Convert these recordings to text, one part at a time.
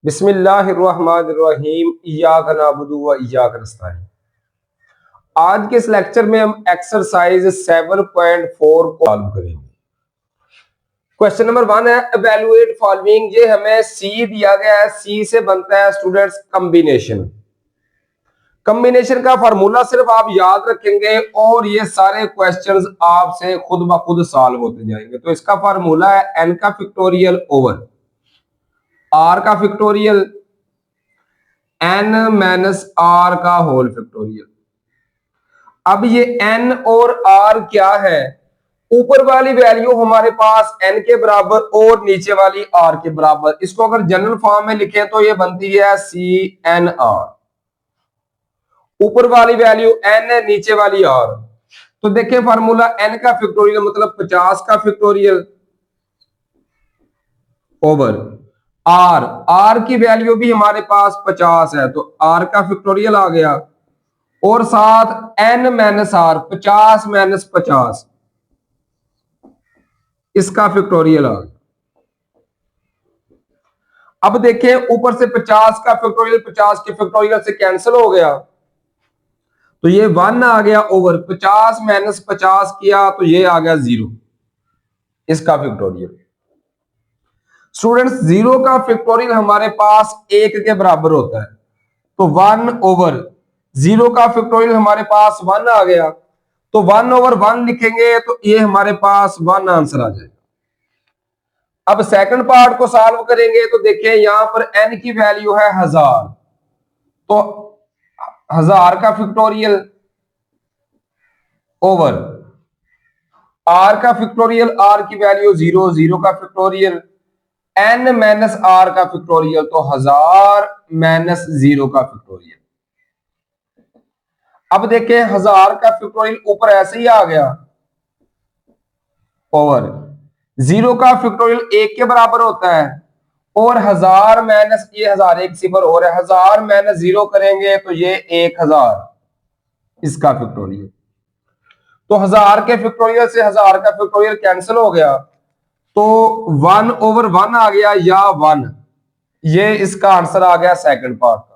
बिस्मिल्लाहिर्रहमानिर्रहीम इय्याका नअबुदु व इय्याका नस्तईन। आज के इस लेक्चर में हम एक्सरसाइज 7.4 को सॉल्व करेंगे। क्वेश्चन नंबर 1 है एवेलुएट फॉलोइंग। ये हमें सी दिया गया है, सी से बनता है स्टूडेंट्स कॉम्बिनेशन। कॉम्बिनेशन का फार्मूला सिर्फ आप याद रखेंगे और ये सारे क्वेश्चंस आपसे खुद ब खुद सॉल्व होते जाएंगे। तो इसका फार्मूला है एन का फैक्टोरियल ओवर आर का फैक्टोरियल एन माइनस आर का होल फैक्टोरियल। अब ये एन और आर क्या है? ऊपर वाली वैल्यू हमारे पास एन के बराबर और नीचे वाली आर के बराबर। इसको अगर जनरल फॉर्म में लिखे तो ये बनती है सी एन आर। ऊपर वाली वैल्यू एन है, नीचे वाली आर। तो देखिए फार्मूला एन का फैक्टोरियल मतलब 50 का फैक्टोरियल ओवर आर। आर की वैल्यू भी हमारे पास 50 है तो आर का फैक्टोरियल आ गया और साथ एन माइनस आर 50 माइनस 50 इसका फैक्टोरियल आ गया। अब देखें ऊपर से 50 का फैक्टोरियल 50 के फैक्टोरियल से कैंसिल हो गया तो ये 1 आ गया ओवर 50 माइनस 50 किया तो ये आ गया 0 इसका फैक्टोरियल। स्टूडेंट्स 0 का फैक्टोरियल हमारे पास 1 के बराबर होता है तो 1 ओवर 0 का फैक्टोरियल हमारे पास 1 आ गया तो 1 ओवर 1 लिखेंगे तो ये हमारे पास 1 आंसर आ जाएगा। अब सेकंड पार्ट को सॉल्व करेंगे तो देखिए यहां पर n की वैल्यू है 1000 तो 1000 का फैक्टोरियल ओवर r का फैक्टोरियल, r की वैल्यू 0, 0 का फैक्टोरियल n माइनस r का फैक्टोरियल तो 1000 माइनस 0 का फैक्टोरियल। अब देखिए 1000 का फैक्टोरियल ऊपर ऐसे ही आ गया ओवर 0 का फैक्टोरियल 1 के बराबर होता है और 1000 माइनस ये 1000 एक सिफर और है 1000 माइनस 0 करेंगे तो ये 1000 इसका फैक्टोरियल। तो 1000 के फैक्टोरियल से 1000 का फैक्टोरियल कैंसिल हो गया तो 1 ओवर 1 आ गया या 1। ये इसका आंसर आ गया सेकंड पार्ट का।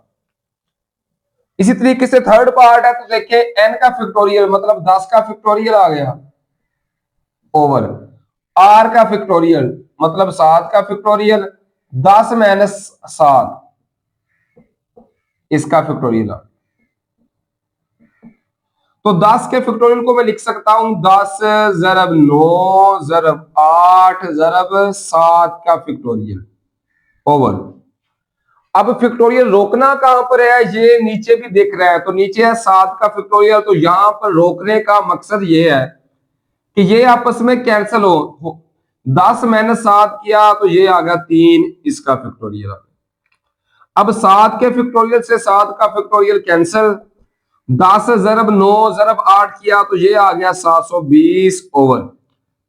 इसी तरीके से थर्ड पार्ट है तो देखिए n का फैक्टोरियल मतलब 10 का फैक्टोरियल आ गया ओवर r का फैक्टोरियल मतलब 7 का फैक्टोरियल 10 माइनस 7 इसका फैक्टोरियल आ गया। तो 10 के फैक्टोरियल को मैं लिख सकता हूं 10 ज़रब 9 ज़रब 8 ज़रब 7 का फैक्टोरियल ओवर। अब फैक्टोरियल रोकना कहां पर है? ये नीचे भी दिख रहा है तो नीचे है 7 का फैक्टोरियल तो यहां पर रोकने का मकसद ये है कि ये आपस में कैंसिल हो। 10 माइनस 7 किया तो ये आ गया 3 इसका फैक्टोरियल आ गया। अब 7 के फैक्टोरियल से 7 का फैक्टोरियल कैंसिल 10 ज़रब 9 ज़रब 8 किया तो ये आ गया 720 ओवर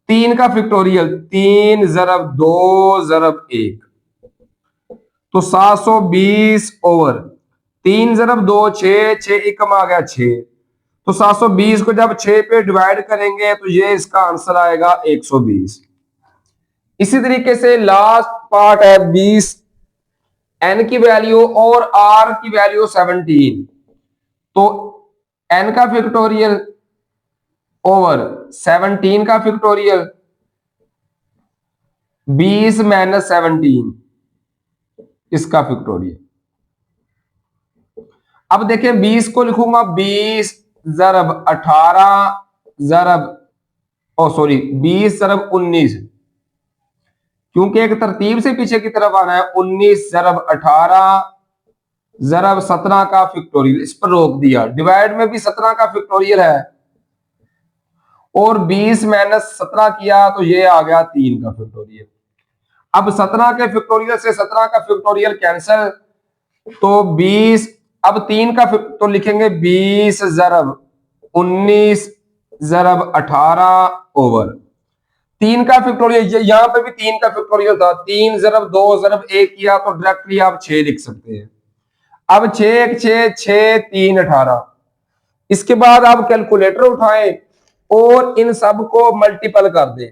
3 का फैक्टोरियल 3 ज़रब 2 ज़रब 1 तो 720 ओवर 3 ज़रब 2 6 6 एकम आ गया 6 तो 720 को जब 6 पे डिवाइड करेंगे तो ये इसका आंसर आएगा 120। इसी तरीके से लास्ट पार्ट है 20 n की वैल्यू और r की वैल्यू 17 तो n का फैक्टोरियल ओवर 17 का फैक्टोरियल 20 माइनस 17 इसका फैक्टोरियल। अब देखिए 20 को लिखूंगा 20 ज़रब 18 ज़रब 20 ज़रब 19 क्योंकि एक तरतीब से पीछे की तरफ आना है 19 ज़रब 18 ज़रब 17 का फैक्टोरियल। इस पर रोक दिया। डिवाइड में भी 17 का फैक्टोरियल है और 20 माइनस 17 किया तो ये आ गया 3 का फैक्टोरियल। अब 17 के फैक्टोरियल से 17 का फैक्टोरियल कैंसिल तो 20 अब 3 का तो लिखेंगे 20 ज़रब 19 ज़रब 18 ओवर 3 का फैक्टोरियल। यहां पे भी 3 का फैक्टोरियल था 3 ज़रब 2 ज़रब 1 किया तो डायरेक्टली आप 6 लिख सकते हैं। अब 6 1 6 6 3 18 इसके बाद आप कैलकुलेटर उठाएं और इन सब को मल्टीपल कर दें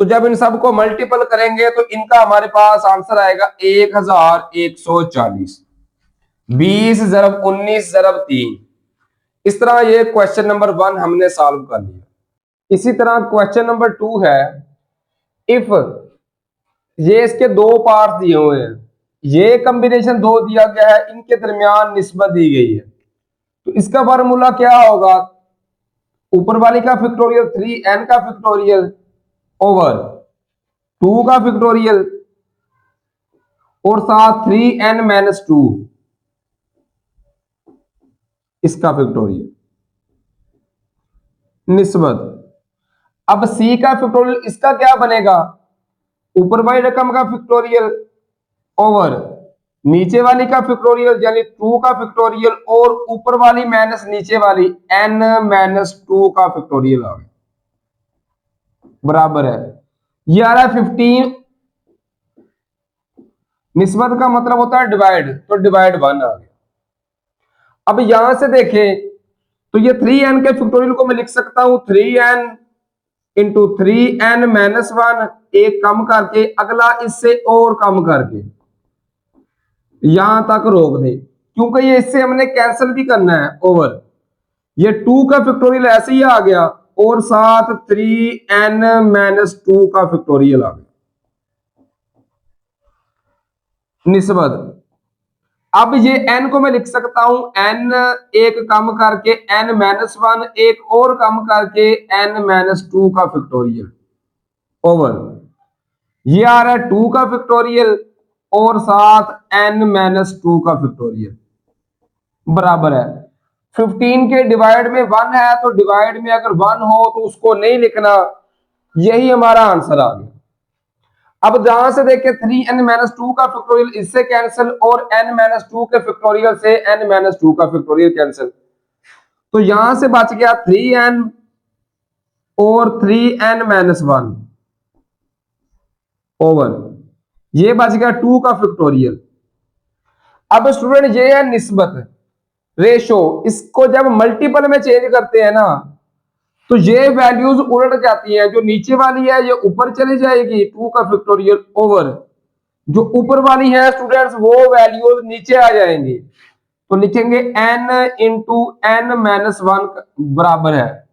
तो जब इन सबको मल्टीपल करेंगे तो इनका हमारे पास आंसर आएगा 1140। 20 ज़रब 19 ज़रब 3। इस तरह ये क्वेश्चन नंबर 1 हमने सॉल्व कर लिया। इसी तरह क्वेश्चन नंबर 2 है, इफ ये इसके दो पार्ट दिए हुए हैं, ये कॉम्बिनेशन दो दिया गया है, इनके दरमियान निस्बत दी गई है, तो इसका फार्मूला क्या होगा? ऊपर वाली का फैक्टोरियल 3n का फैक्टोरियल ओवर 2 का फैक्टोरियल और साथ 3n-2 इसका फैक्टोरियल निस्बत। अब c का फैक्टोरियल इसका क्या बनेगा? ऊपर वाली रकम का फैक्टोरियल ओवर नीचे वाली का फैक्टोरियल यानी 2 का फैक्टोरियल और ऊपर वाली माइनस नीचे वाली n-2 का फैक्टोरियल आ गया, बराबर है। ये आ रहा है 15। निस्बत का मतलब होता है डिवाइड, तो डिवाइड 1 आ गया। अब यहां से देखें तो ये 3n के फैक्टोरियल को मैं लिख सकता हूं 3n इंटू 3n-1, एक कम करके, अगला इससे और कम करके यहां तक रोक दे, क्योंकि ये इससे हमने कैंसिल भी करना है ओवर। ये 2 का फैक्टोरियल ऐसे ही आ गया और साथ 3n-2 का फैक्टोरियल आ गया निस्बत। अब ये n को मैं लिख सकता हूं n एक कम करके n-1, एक और कम करके n-2 का फैक्टोरियल ओवर ये आ रहा है 2 का फैक्टोरियल और साथ n-2 का फैक्टोरियल बराबर है। 15 के डिवाइड में 1 है, तो डिवाइड में अगर 1 हो तो उसको नहीं लिखना, यही हमारा आंसर आ गया। अब जहां से देखें 3n-2 का फैक्टोरियल इससे कैंसिल और n-2 के फैक्टोरियल से n-2 का फैक्टोरियल कैंसिल, तो यहां से बच गया 3n और 3n-1 ओवर ये बच गया 2 का फैक्टोरियल। अब स्टूडेंट ये है निस्बत रेशो, इसको जब मल्टीपल में चेंज करते हैं ना तो ये वैल्यूज उलट जाती हैं, जो नीचे वाली है ये ऊपर चली जाएगी 2 का फैक्टोरियल ओवर, जो ऊपर वाली है स्टूडेंट्स वो वैल्यूज नीचे आ जाएंगी, तो लिखेंगे n इंटू n-1 बराबर है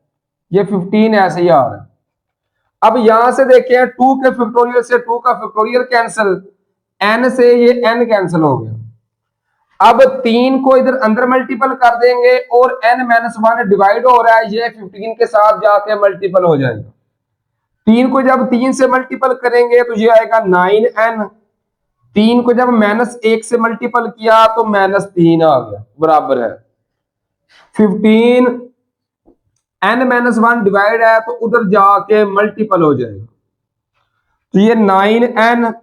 ये 15 ऐसे ही आ रहा है। अब यहां से देखें 2 के फैक्टोरियल से 2 का फैक्टोरियल कैंसिल, n से ये n कैंसिल हो गया। अब 3 को इधर अंदर मल्टीपल कर देंगे और n-1 डिवाइड हो रहा है, ये 15 के साथ जाके मल्टीपल हो जाएगा। 3 को जब 3 से मल्टीपल करेंगे तो ये आएगा 9n। 3 को जब -1 से मल्टीपल किया तो -3 आ गया, बराबर है 15। n-1 डिवाइड है तो उधर जाके मल्टीपल हो जाएगा, तो ये 9n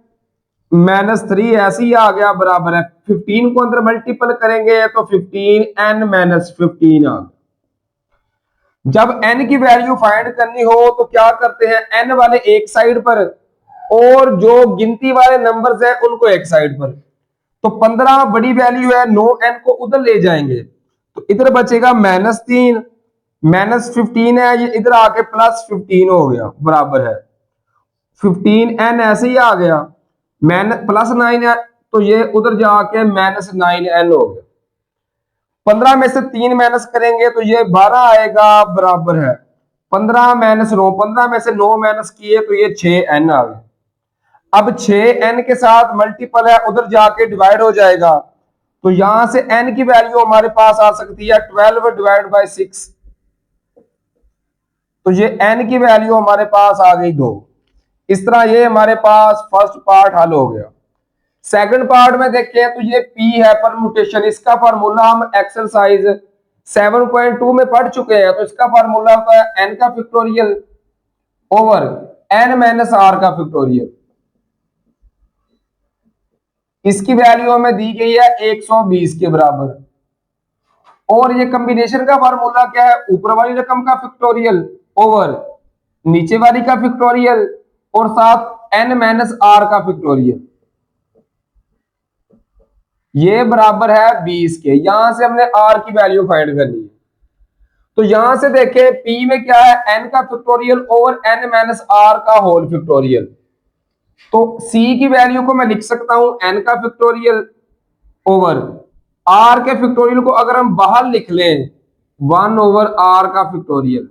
-3 ऐसे ही आ गया, बराबर है 15 को अंदर मल्टीपल करेंगे तो 15n-15 आ गया। जब n की वैल्यू फाइंड करनी हो तो क्या करते हैं, n वाले एक साइड पर और जो गिनती वाले नंबर्स हैं उनको एक साइड पर, तो 15 बड़ी वैल्यू है, 9n को उधर ले जाएंगे तो इधर बचेगा -3, -15 है, ये इधर आके +15 हो गया, बराबर है 15n ऐसे ही आ गया, +9 है तो ये उधर जाके -9n हो गया। 15 में से 3 माइनस करेंगे तो ये 12 आएगा, बराबर है 15-9, 15 में से 9 माइनस किए तो ये 6n आ गया। अब 6n के साथ मल्टीपल है, उधर जाके डिवाइड हो जाएगा, तो यहां से n की वैल्यू हमारे पास आ सकती है 12 डिवाइड बाय 6, तो ये n की वैल्यू हमारे पास आ गई 2। इस तरह ये हमारे पास फर्स्ट पार्ट हल हो गया। सेकंड पार्ट में देखें तो ये p है परम्यूटेशन, इसका फार्मूला हम एक्सरसाइज 7.2 में पढ़ चुके हैं, तो इसका फार्मूला होता है n का फैक्टोरियल ओवर n-r का फैक्टोरियल। इसकी वैल्यू हमें दी गई है 120 के बराबर, और ये कॉम्बिनेशन का फार्मूला क्या है, ऊपर वाली रकम का फैक्टोरियल ओवर नीचे वाली का फैक्टोरियल और साथ n-r का फैक्टोरियल, ये बराबर है 20 के। यहां से हमने r की वैल्यू फाइंड करनी है, तो यहां से देखें पी में क्या है, एन का factorial over N minus are का होल फैक्टोरियल। तो सी की वैल्यू को मैं लिख सकता हूं एन का फैक्टोरियल ओवर आर के फैक्टोरियल को अगर हम बाहर लिख लें 1/r का फैक्टोरियल,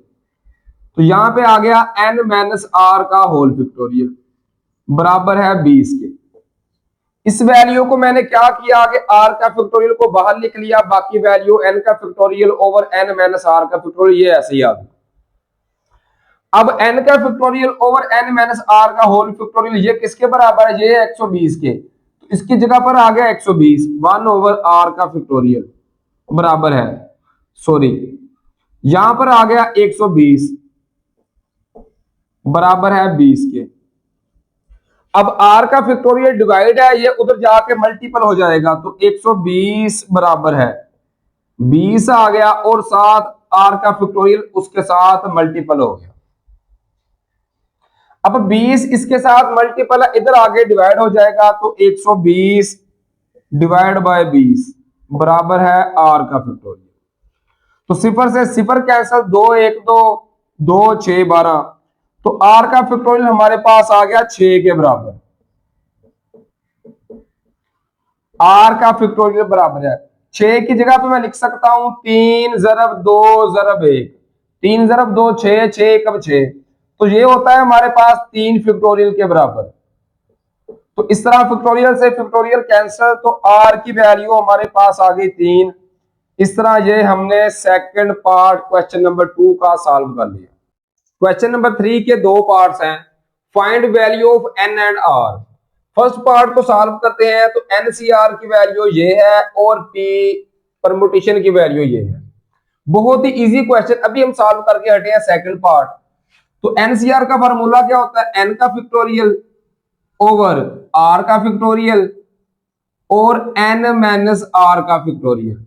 तो यहां पे आ गया एन माइनस आर का होल फैक्टोरियल बराबर है 20 के। इस वैल्यू को मैंने क्या किया कि आर का फैक्टोरियल को बाहर लिख लिया, बाकी वैल्यू एन का factorial over N minus are का फैक्टोरियल ये ऐसे ही आ गया। अब n का factorial over n minus are का होल फैक्टोरियल ये किसके बराबर है, ये 120 के। तो इसकी जगह पर आ गया 120 1/r का फैक्टोरियल बराबर है, सॉरी यहां पर आ गया 120 बराबर है 20 के। अब r का फैक्टोरियल डिवाइड है, ये उधर जाके मल्टीपल हो जाएगा, तो 120 बराबर है 20 आ गया और साथ r का फैक्टोरियल उसके साथ मल्टीपल हो गया। अब 20 इसके साथ मल्टीपल इधर आगे डिवाइड हो जाएगा, तो 120 डिवाइड बाय 20 बराबर है r का फैक्टोरियल। तो सिफर से सिफर कैंसिल, 2 1 2 2 6 12, तो r का फैक्टोरियल हमारे पास आ गया 6 के बराबर। r का फैक्टोरियल बराबर है 6 की जगह पे मैं लिख सकता हूं 3 ज़रब 2 ज़रब 1, 3 ज़रब 2 6, 6 कब 6, तो ये होता है हमारे पास 3 फैक्टोरियल के बराबर। तो इस तरह फैक्टोरियल से फैक्टोरियल कैंसिल, तो r की वैल्यू हमारे पास आ गई 3। इस तरह ये हमने सेकंड पार्ट क्वेश्चन नंबर 2 का सॉल्व कर लिया। क्वेश्चन नंबर 3 के दो पार्ट्स हैं, find value of n and r। First part को सॉल्व करते हैं, तो NCR की वैल्यू ये है और P परमुटेशन की वैल्यू ये है। बहुत ही इजी क्वेश्चन, अभी हम सॉल्व करके हटे हैं सेकंड पार्ट। तो NCR का फार्मूला क्या होता है, n का फैक्टोरियल ओवर r का फैक्टोरियल और n माइनस r का फैक्टोरियल,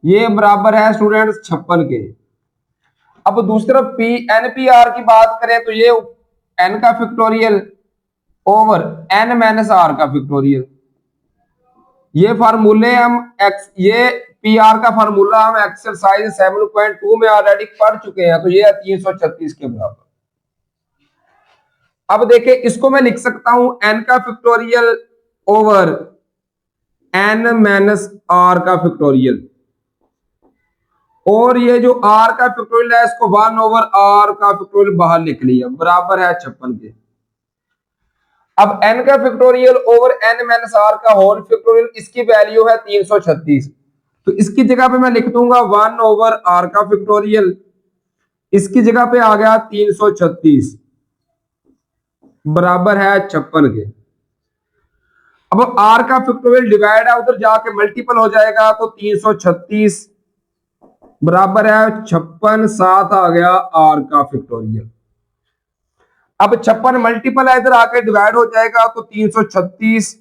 ये बराबर है स्टूडेंट्स 56 के। अब दूसरी तरफ NPR की बात करें, तो ये n का factorial over n minus r का फैक्टोरियल, ये फार्मूले हम ये PR का फार्मूला हम एक्सरसाइज 7.2 में ऑलरेडी पढ़ चुके हैं, तो ये है 336 के बराबर। अब देखिए इसको मैं लिख सकता हूं n का factorial over n minus r का फैक्टोरियल, और ये जो r का फैक्टोरियल है इसको 1/r का फैक्टोरियल बाहर लिख लिया बराबर है 56 के। अब n का factorial over n minus r का होल फैक्टोरियल, इसकी वैल्यू है 336, तो इसकी जगह पे मैं लिख दूंगा 1/r का फैक्टोरियल, इसकी जगह पे आ गया 336 बराबर है 56 के। अब r का फैक्टोरियल डिवाइड है, उधर जाके मल्टीपल हो जाएगा, तो 336 बराबर है 56, साथ आ गया r का फैक्टोरियल। अब 56 मल्टीपल है, इधर आके डिवाइड हो जाएगा, तो 336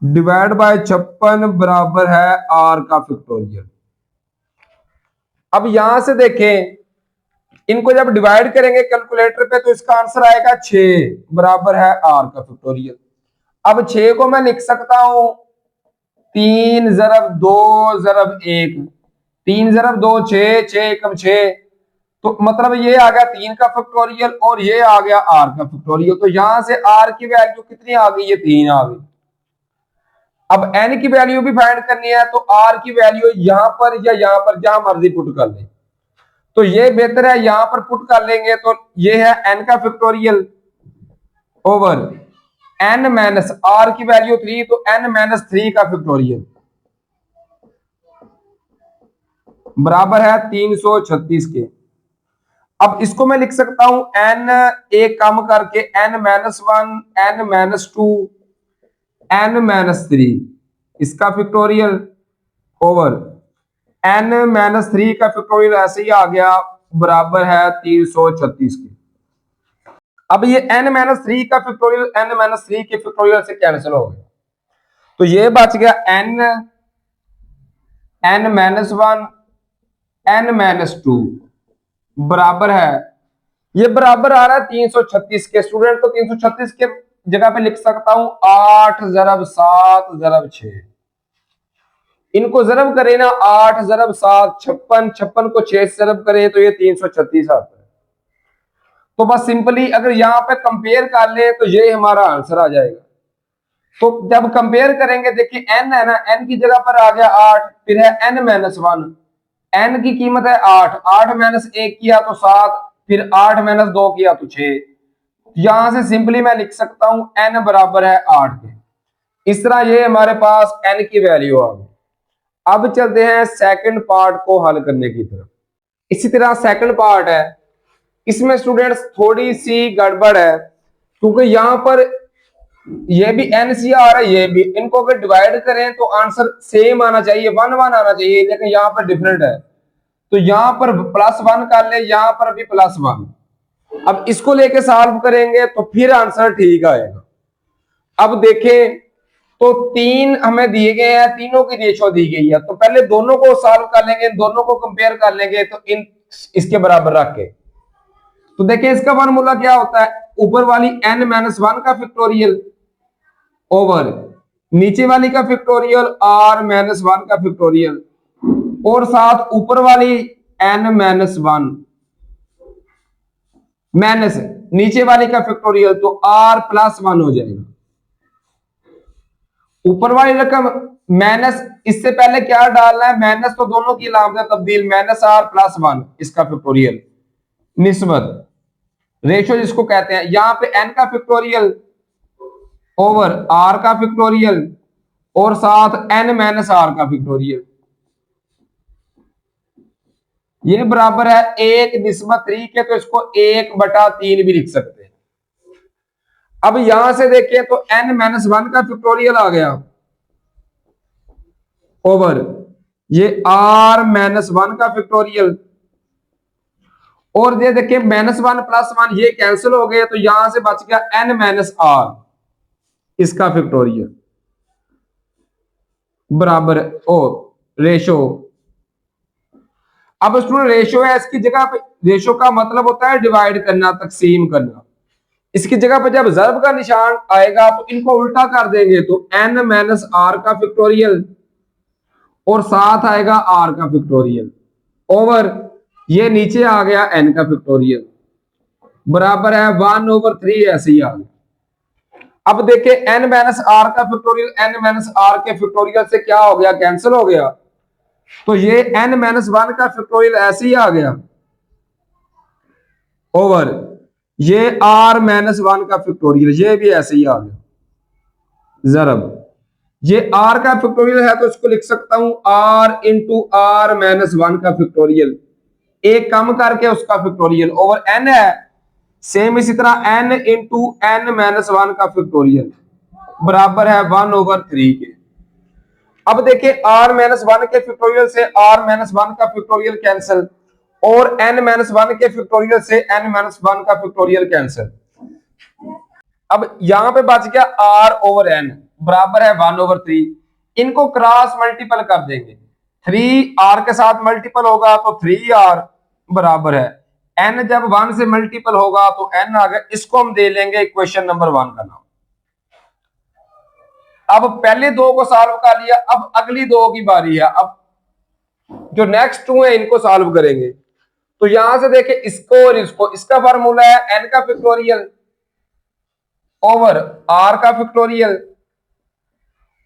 डिवाइड बाय 56 बराबर है r का फैक्टोरियल। अब यहां से देखें इनको जब डिवाइड करेंगे कैलकुलेटर पे, तो इसका आंसर आएगा 6 बराबर है r का फैक्टोरियल। अब 6 को मैं लिख सकता हूं 3 ज़रब 2 ज़रब 1, 3 ज़रब 2 6, 6 कब 6, तो मतलब ये आ गया 3 का फैक्टोरियल और ये आ गया r का फैक्टोरियल। तो यहां से r की वैल्यू कितनी आ गई, ये 3 आ गई। अब n की वैल्यू भी फाइंड करनी है, तो r की वैल्यू यहां पर या यहां पर जहां मर्जी पुट कर ले, तो ये बेहतर है यहां पर पुट कर लेंगे। तो ये है n का factorial over n minus r की वैल्यू 3, तो n माइनस 3 का फैक्टोरियल बराबर है 336 के। अब इसको मैं लिख सकता हूं n एक कम करके n minus 1, n minus 2, n minus 3 इसका फैक्टोरियल ओवर n माइनस 3 का फैक्टोरियल ऐसे ही आ गया बराबर है 336 के। अब ये n माइनस 3 का फैक्टोरियल n माइनस 3 के फैक्टोरियल से कैंसिल हो गया, तो ये बच गया n माइनस 1 n माइनस 2 बराबर है, ये बराबर आ रहा है 336 के स्टूडेंट। तो 336 के जगह पे लिख सकता हूं 8 ज़रब 7 ज़रब 6, इनको जरब करें ना, 8 जरब 7 56, 56 को 6 से जरब करें तो ये 336 आता है। तो बस सिंपली अगर यहाँ पे कंपेयर कर ले तो ये हमारा आंसर आ जाएगा। तो जब कंपेयर करेंगे, देखिए n है ना, n की जगह पर आ गया 8, फिर है n माइनस 1, n की कीमत है 8, 8 माइनस 1 किया तो 7, फिर 8 माइनस 2 किया तो 6। यहां से सिंपली मैं लिख सकता हूं n बराबर है 8 के। इस तरह ये हमारे पास n की वैल्यू आ गई। अब चलते हैं सेकंड पार्ट को हल करने की तरफ। इसी तरह सेकंड पार्ट है, इसमें स्टूडेंट्स थोड़ी सी गड़बड़ है, क्योंकि यहां पर ये भी एनसीआर है, ये भी, इनको अगर डिवाइड करें तो आंसर सेम आना चाहिए, 1 1 आना चाहिए, लेकिन यहाँ पर डिफरेंट है। तो यहाँ पर +1 कर ले, यहाँ पर भी +1। अब इसको लेके सॉल्व करेंगे तो फिर आंसर ठीक आएगा। अब देखें तो 3 हमें दिए गए हैं, तीनों की रेशो दी गई है, तो पहले दोनों को सॉल्व कर लेंगे, दोनों को कंपेयर कर लेंगे, तो इन इसके बराबर रख के, तो देखिए इसका फॉर्मूला क्या होता है, ऊपर वाली n-1 का फैक्टोरियल ओवर नीचे वाली का फैक्टोरियल r-1 का फैक्टोरियल, और साथ ऊपर वाली n-1 माइनस नीचे वाली का फैक्टोरियल, तो r+1 हो जाएगा। ऊपर वाली रकम माइनस, इससे पहले क्या डालना है, माइनस, तो दोनों की अलामत तब्दील, -r+1 इसका फैक्टोरियल, निस्बत रेशो जिसको कहते हैं, यहां पे n का फैक्टोरियल ओवर r का फैक्टोरियल, और साथ n-r का फैक्टोरियल, ये बराबर है 1:3 के, तो इसको 1/3 भी लिख सकते हैं। अब यहां से देखें तो n-1 का फैक्टोरियल आ गया ओवर ये r-1 का फैक्टोरियल, और ये देखिए -1 +1 ये कैंसिल हो गए, तो यहां से बच गया n-r इसका फैक्टोरियल बराबर ओ रेशो। अब स्टूडेंट रेशो है, इसकी जगह पे रेशो का मतलब होता है डिवाइड करना, तकसीम करना। इसकी जगह पे जब ज़र्ब का निशान आएगा तो इनको उल्टा कर देंगे, तो n-r का फैक्टोरियल और साथ आएगा r का फैक्टोरियल ओवर ये नीचे आ गया n का फैक्टोरियल बराबर है 1/3, ऐसे ही आ गया। अब देखिए n-r का फैक्टोरियल n-r के फैक्टोरियल से क्या हो गया, कैंसिल हो गया, तो ये n-1 का फैक्टोरियल ऐसे ही आ गया ओवर ये r-1 का फैक्टोरियल, ये भी ऐसे ही आ गया ज़रब, ये r का फैक्टोरियल है तो इसको लिख सकता हूं r इंटू r-1 का फैक्टोरियल, एक कम करके उसका फैक्टोरियल ओवर n है, सेम इसी तरह n इंटू n-1 का फैक्टोरियल बराबर है 1/3 के। अब देखिए r-1 के फैक्टोरियल से r-1 का फैक्टोरियल कैंसिल, और n-1 के फैक्टोरियल से n-1 का फैक्टोरियल कैंसिल। अब यहां पे बच गया r/n बराबर है 1/3, इनको क्रॉस मल्टीपल कर देंगे, 3r के साथ मल्टीपल होगा तो 3r बराबर है n, जब 1 से मल्टीपल होगा तो n आ गया, इसको हम दे लेंगे इक्वेशन नंबर 1 का नाम। अब पहले दो को सॉल्व कर लिया, अब अगली दो की बारी है, अब जो नेक्स्ट 2 है इनको सॉल्व करेंगे। तो यहां से देखें इसको और इसको, इसका फार्मूला है n का फैक्टोरियल ओवर r का फैक्टोरियल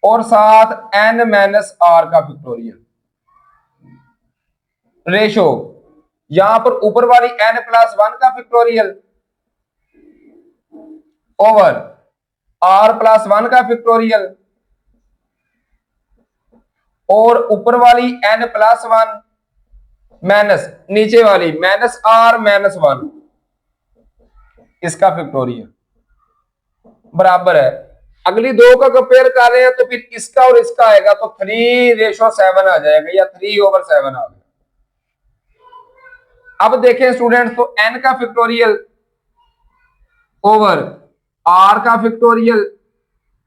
और साथ n-r का फैक्टोरियल रेशो, यहां पर ऊपर वाली n+1 का फैक्टोरियल ओवर r+1 का फैक्टोरियल, और ऊपर वाली n+1 माइनस नीचे वाली -r-1 इसका फैक्टोरियल बराबर है, अगली दो का कंपेयर कर रहे हैं तो फिर इसका और इसका आएगा तो 3:7 आ जाएगा, या 3/7 आ गया। अब देखें स्टूडेंट, तो n का फैक्टोरियल ओवर r का फैक्टोरियल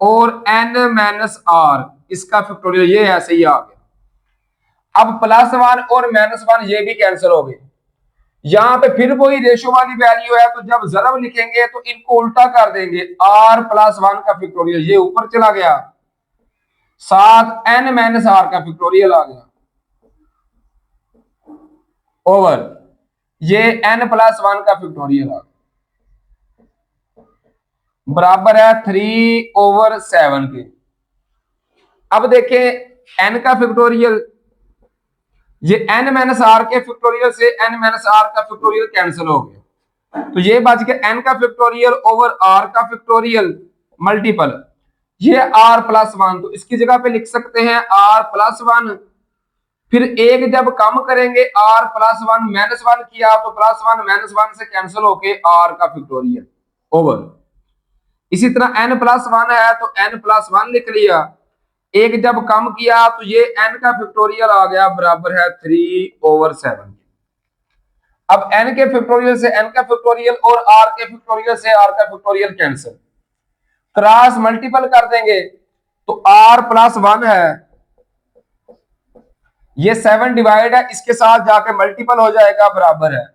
और n-r इसका फैक्टोरियल, ये ऐसे ही आ गया। अब +1 और -1 ये भी कैंसिल हो गए, यहां पे फिर वही रेशो वाली वैल्यू है, तो जब ज़रब लिखेंगे तो इनको उल्टा कर देंगे, r+1 का फैक्टोरियल ये ऊपर चला गया, 7 n माइनस आर का फैक्टोरियल आ गया ओवर ये n प्लस 1 का फैक्टोरियल आ गया बराबर है 3/7 के। अब देखें n का फैक्टोरियल, ये n माइनस आर के फैक्टोरियल से n माइनस आर का फैक्टोरियल कैंसिल हो गया, तो ये बच गया n का फैक्टोरियल ओवर r का फैक्टोरियल मल्टीपल ये r प्लस 1, तो इसकी जगह पे लिख सकते हैं r प्लस 1, फिर एक जब कम करेंगे r प्लस 1 माइनस 1 किया तो प्लस 1 माइनस 1 से कैंसिल होके r का फैक्टोरियल ओवर, इसी तरह n प्लस 1 है तो n प्लस 1 लिख लिया, एक जब कम किया तो ये n का फैक्टोरियल आ गया बराबर है 3/7। अब n के फैक्टोरियल से n का फैक्टोरियल और r के फैक्टोरियल से r का फैक्टोरियल कैंसिल, क्रॉस मल्टीपल कर देंगे तो r प्लस 1 है, ये 7 डिवाइड है इसके साथ जाके मल्टीपल हो जाएगा बराबर है,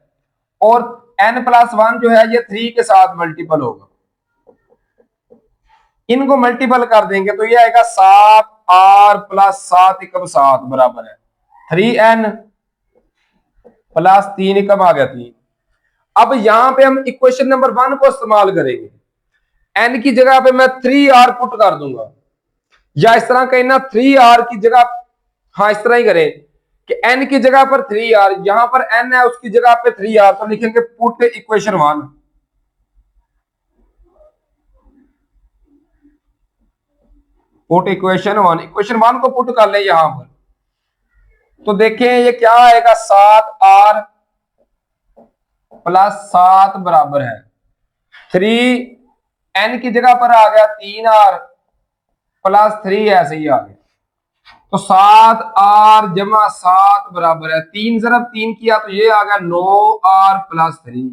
और n प्लस 1 जो है ये 3 के साथ मल्टीपल होगा, इनको मल्टीपल कर देंगे तो ये आएगा 7r प्लस 7 एकम 7 बराबर है 3n प्लस 3 एकम आ गया 3। अब यहां पे हम इक्वेशन नंबर 1 को इस्तेमाल करेंगे, n की जगह पे मैं 3r पुट कर दूंगा, या इस तरह कहीं ना 3r की जगह, हाँ इस तरह ही करें कि n की जगह पर 3r, यहां पर n है उसकी जगह पे 3r, तो लिखेंगे put equation 1, put equation 1, equation 1 को पुट कर ले यहां पर, तो देखें ये क्या आएगा 7r प्लस 7 बराबर है 3n की जगह पर आ गया 3r प्लस 3 ऐसे ही आ गया, तो 7r जमा 7 बराबर है 3 ज़रब 3 किया तो ये आ गया 9r प्लस 3।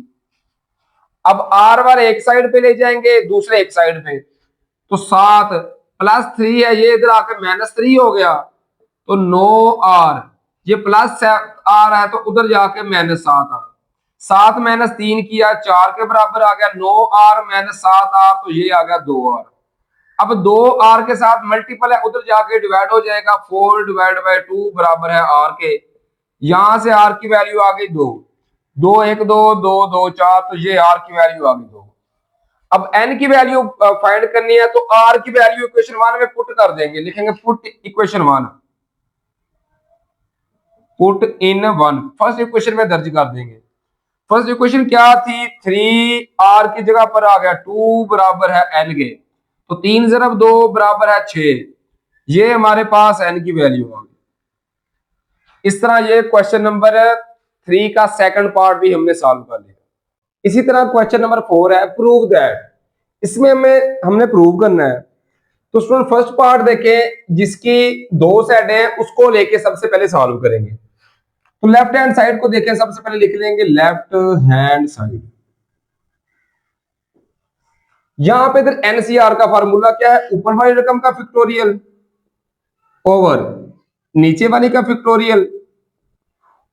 अब r बार एक साइड पे ले जाएंगे दूसरे एक साइड पे, तो 7 प्लस 3 है ये इधर आकर -3 हो गया, तो 9r, ये प्लस r है तो उधर जाके -7r, 7 - 3 किया 4 के बराबर आ गया 9r - 7r, तो ये आ गया 2r। अब 2r के साथ मल्टीपल है उधर जाके डिवाइड हो जाएगा 4 डिवाइड बाय 2 बराबर है r के, यहां से r की वैल्यू आ गई 2, 2 1 2 2 2 4, तो ये r की वैल्यू आ गई 2। अब n की वैल्यू फाइंड करनी है तो r की वैल्यू इक्वेशन 1 में पुट कर देंगे, लिखेंगे put equation 1, put in 1, first equation में दर्ज कर देंगे। फर्स्ट इक्वेशन क्या थी 3r की जगह पर आ गया 2 बराबर है n के, तो 3 ज़रब 2 बराबर है 6, ये हमारे पास n की वैल्यू आ गई। इस तरह ये क्वेश्चन नंबर 3 का सेकंड पार्ट भी हमने सॉल्व कर लिया। इसी तरह क्वेश्चन नंबर 4 है प्रूव दैट, इसमें हमने प्रूव करना है, तो स्टूडेंट फर्स्ट पार्ट देखें जिसकी 2 साइड है उसको लेके सबसे पहले सॉल्व करेंगे, तो लेफ्ट हैंड साइड को देखें, सबसे पहले लिख लेंगे लेफ्ट हैंड साइड। यहां पे इधर एनसीआर का फार्मूला क्या है, ऊपर वाली रकम का फैक्टोरियल ओवर नीचे वाली का फैक्टोरियल,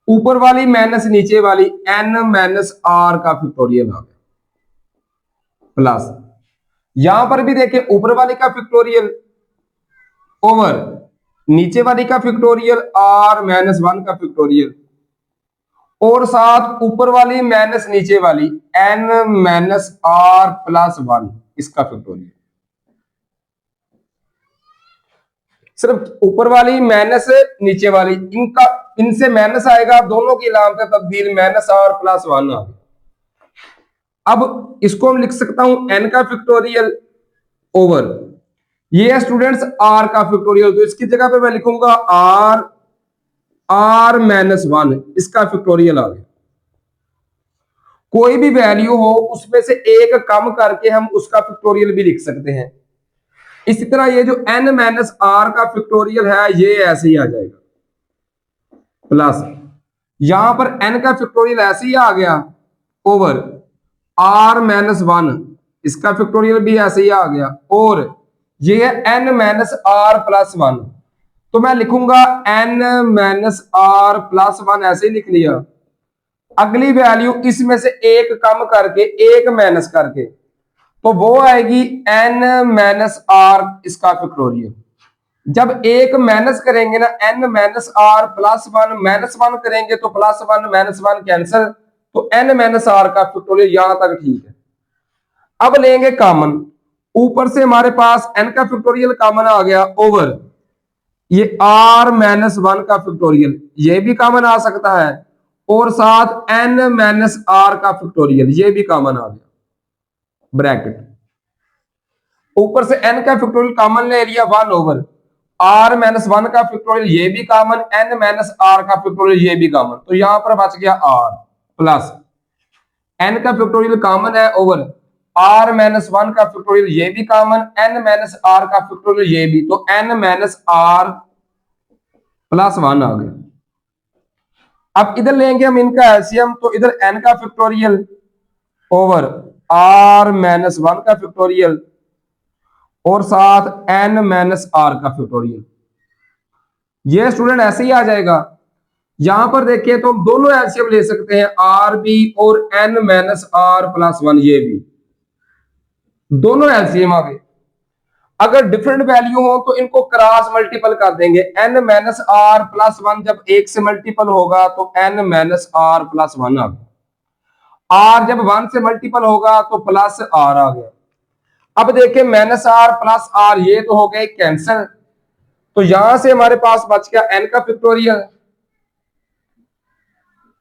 ऊपर वाली माइनस नीचे वाली n माइनस आर का फैक्टोरियल आ गया प्लस, यहां पर भी देखें ऊपर वाली का फैक्टोरियल ओवर नीचे वाली का फैक्टोरियल r माइनस 1 का फैक्टोरियल, और साथ ऊपर वाली माइनस नीचे वाली n माइनस आर प्लस 1 इसका फैक्टोरियल। सिर्फ ऊपर वाली माइनस नीचे वाली, इनसे माइनस आएगा, दोनों की अलामत तब्दील माइनस आर प्लस 1 आ गई। अब इसको हम लिख सकता हूं n का फैक्टोरियल ओवर ये है स्टूडेंट्स r का फैक्टोरियल, तो इसकी जगह पे मैं लिखूंगा r माइनस 1 इसका फैक्टोरियल आ गया। कोई भी वैल्यू हो उसमें से एक कम करके हम उसका फैक्टोरियल भी लिख सकते हैं। इसी तरह ये जो n माइनस आर का फैक्टोरियल है ये ऐसे ही आ जाएगा प्लस, यहां पर n का फैक्टोरियल ऐसे ही आ गया ओवर r माइनस 1 इसका फैक्टोरियल भी ऐसे ही आ गया, और ये है n माइनस आर प्लस 1, तो मैं लिखूंगा n माइनस आर प्लस 1 ऐसे ही लिख लिया। अगली वैल्यू इसमें से एक कम करके एक माइनस करके, तो वो आएगी n माइनस आर इसका फैक्टोरियल, जब एक माइनस करेंगे ना n minus are plus one minus one करेंगे तो plus one minus one cancel, तो n माइनस आर का फैक्टोरियल यहां तक ठीक है। अब लेंगे कॉमन, ऊपर से हमारे पास n का फैक्टोरियल कॉमन आ गया ओवर ये r माइनस वन का फैक्टोरियल, ये भी कॉमन आ सकता है, और साथ n माइनस आर का फैक्टोरियल ये भी कॉमन आ गया ब्रैकेट, ऊपर से n का फैक्टोरियल कॉमन ले लिया one over r minus one का फैक्टोरियल ये भी कॉमन, n माइनस आर का फैक्टोरियल ये भी कॉमन, तो यहां पर बच गया r प्लस n का फैक्टोरियल कॉमन है ओवर r माइनस वन का फैक्टोरियल ये भी कॉमन, n माइनस आर का फैक्टोरियल ये भी, तो n minus are plus one आ गया। अब इधर लेंगे हम इनका एलसीएम, तो इधर n का factorial over r minus one का फैक्टोरियल और साथ n माइनस आर का फैक्टोरियल, ये स्टूडेंट ऐसे ही आ जाएगा। यहां पर देखिए तो हम दोनों एलसीएम ले सकते हैं, आर भी और n minus are plus one, ये भी दोनों एलसीएम आ गए। अगर डिफरेंट वैल्यू हो तो इनको क्रॉस मल्टीपल कर देंगे, n minus are plus one जब एक से मल्टीपल होगा तो n minus are plus one आ गया, r जब वन से मल्टीपल होगा तो प्लस आर आ गया। अब देखिए माइनस आर प्लस आर ये तो हो गए कैंसिल, तो यहां से हमारे पास बच गया n का factorial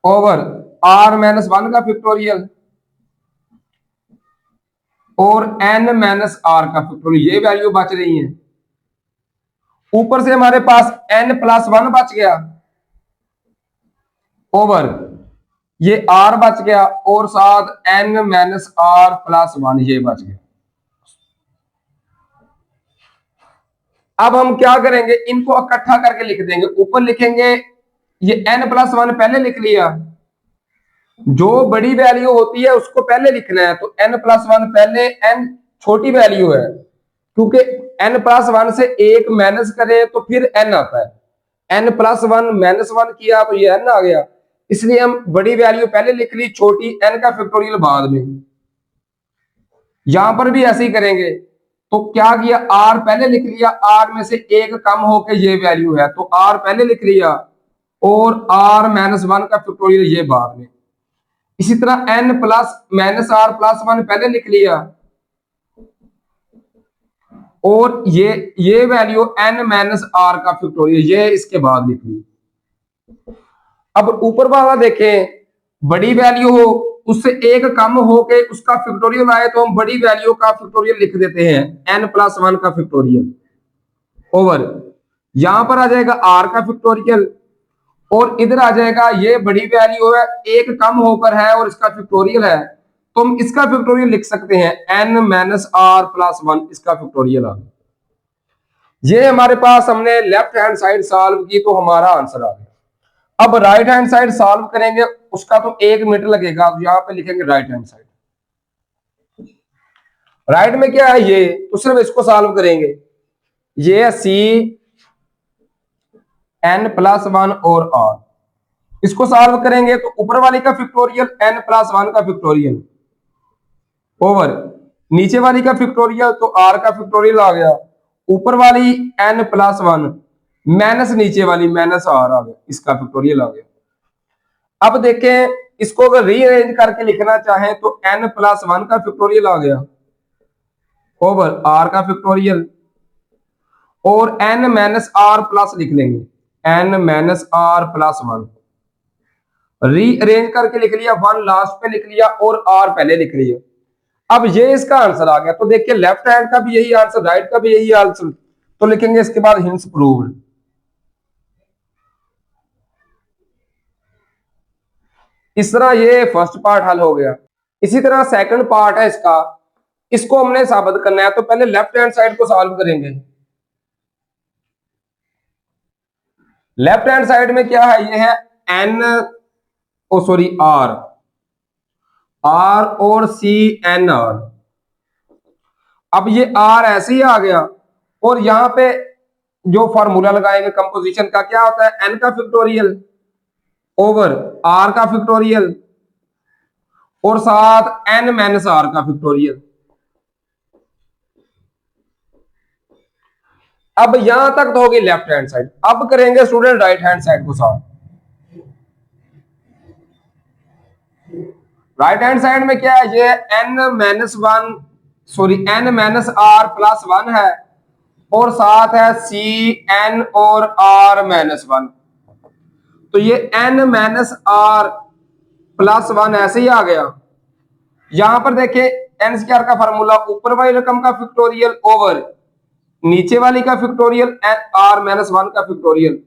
over r minus one का फैक्टोरियल और n माइनस आर का फैक्टोरियल, ये वैल्यू बच रही है। ऊपर से हमारे पास n प्लस वन बच गया ओवर ये r बच गया और साथ n minus are plus one ये बच गया। अब हम क्या करेंगे, इनको इकट्ठा करके लिख देंगे, ऊपर लिखेंगे ये n प्लस वन पहले लिख लिया, जो बड़ी वैल्यू होती है उसको पहले लिखना है, तो n प्लस वन पहले, n छोटी वैल्यू है क्योंकि n प्लस वन से एक माइनस करें तो फिर n आता है, n plus one minus one किया तो ये n आ गया, इसलिए हम बड़ी वैल्यू पहले लिख ली, छोटी n का फैक्टोरियल बाद में। यहां पर भी ऐसे ही करेंगे, तो क्या किया r पहले लिख लिया, r में से एक कम होके ये वैल्यू है तो r पहले लिख लिया और r माइनस वन का फैक्टोरियल ये बाद में। इसी तरह n plus minus are plus one पहले लिख लिया और ये वैल्यू n माइनस आर का फैक्टोरियल ये इसके बाद लिख ली। अब ऊपर वाला देखें, बड़ी वैल्यू हो उससे एक कम हो के उसका फैक्टोरियल आए तो हम बड़ी वैल्यू का फैक्टोरियल लिख देते हैं, n प्लस वन का फैक्टोरियल ओवर यहां पर आ जाएगा r का फैक्टोरियल और इधर आ जाएगा ये बड़ी वैल्यू है एक कम होकर है और इसका फैक्टोरियल है, तो हम इसका फैक्टोरियल लिख सकते हैं n minus are plus one, इसका फैक्टोरियल आ गया। ये हमारे पास हमने लेफ्ट हैंड साइड सॉल्व की तो हमारा आंसर आ गया। अब राइट हैंड साइड सॉल्व करेंगे, उसका तो 1 मिनट लगेगा, तो यहां पे लिखेंगे राइट हैंड साइड। राइट में क्या है ये, तो सिर्फ इसको सॉल्व करेंगे, ये है सी n प्लस वन और r, इसको सॉल्व करेंगे तो ऊपर वाली का फैक्टोरियल n प्लस वन का फैक्टोरियल ओवर नीचे वाली का फैक्टोरियल, तो r का फैक्टोरियल आ गया, ऊपर वाली n प्लस वन माइनस नीचे वाली माइनस r आ गया, इसका फैक्टोरियल आ गया। अब देखें इसको अगर रीअरेंज करके लिखना चाहें तो n प्लस वन का फैक्टोरियल आ गया ओवर r का फैक्टोरियल और n माइनस आर प्लस लिख लेंगे, n minus are plus one, rearrange करके लिख लिया, वन लास्ट पे लिख लिया और r पहले लिख लिया। अब ये इसका आंसर आ गया, तो देखिए लेफ्ट हैंड का भी यही आंसर, राइट का भी यही आंसर, तो लिखेंगे इसके बाद हिंस प्रूव्ड। इस तरह ये फर्स्ट पार्ट हल हो गया। इसी तरह सेकंड पार्ट है इसका, इसको हमने साबित करना है, तो पहले लेफ्ट हैंड साइड को सॉल्व करेंगे। लेफ्ट हैंड साइड में क्या है, ये है n ओ सॉरी r और सी एन आर। अब ये r ऐसे ही आ गया और यहां पे जो फॉर्मूला लगाएंगे कंपोजिशन का, क्या होता है n का फैक्टोरियल ओवर r का फैक्टोरियल और साथ n माइनस आर का फैक्टोरियल। अब यहां तक तो होगी लेफ्ट हैंड साइड। अब करेंगे स्टूडेंट राइट हैंड साइड को सॉल्व। राइट हैंड साइड में क्या है, ये n माइनस आर प्लस 1 है और साथ है सी एन और आर माइनस 1। तो ये n माइनस आर प्लस 1 ऐसे ही आ गया। यहां पर देखें एन स्क्वायर का फार्मूला ऊपर वाली रकम का फैक्टोरियल ओवर नीचे वाली का फैक्टोरियल आर माइनस 1 का फैक्टोरियल,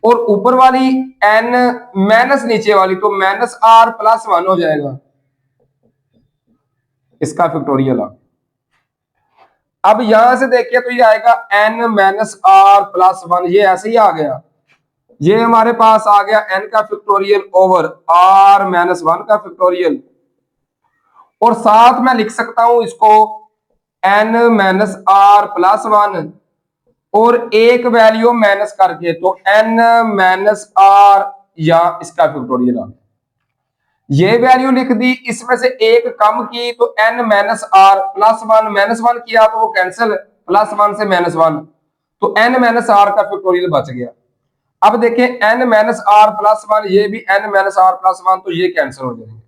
और ऊपर वाली n माइनस नीचे वाली तो माइनस आर प्लस 1 हो जाएगा, इसका फैक्टोरियल आ। अब यहां से देखिए तो ये आएगा n माइनस आर प्लस 1, ये ऐसे ही आ गया। ये हमारे पास आ गया n का फैक्टोरियल ओवर r माइनस 1 का फैक्टोरियल, और साथ में लिख सकता हूं इसको n माइनस आर प्लस 1 और एक वैल्यू माइनस करके तो n माइनस आर या इसका फैक्टोरियल आ गया। ये वैल्यू लिख दी, इसमें से एक कम की तो n minus are plus 1 minus 1 किया तो वो कैंसिल, प्लस 1 से माइनस 1 तो n माइनस आर का फैक्टोरियल बच गया। अब देखें n माइनस आर प्लस 1, ये भी n माइनस आर प्लस 1 तो ये कैंसिल हो जाएंगे।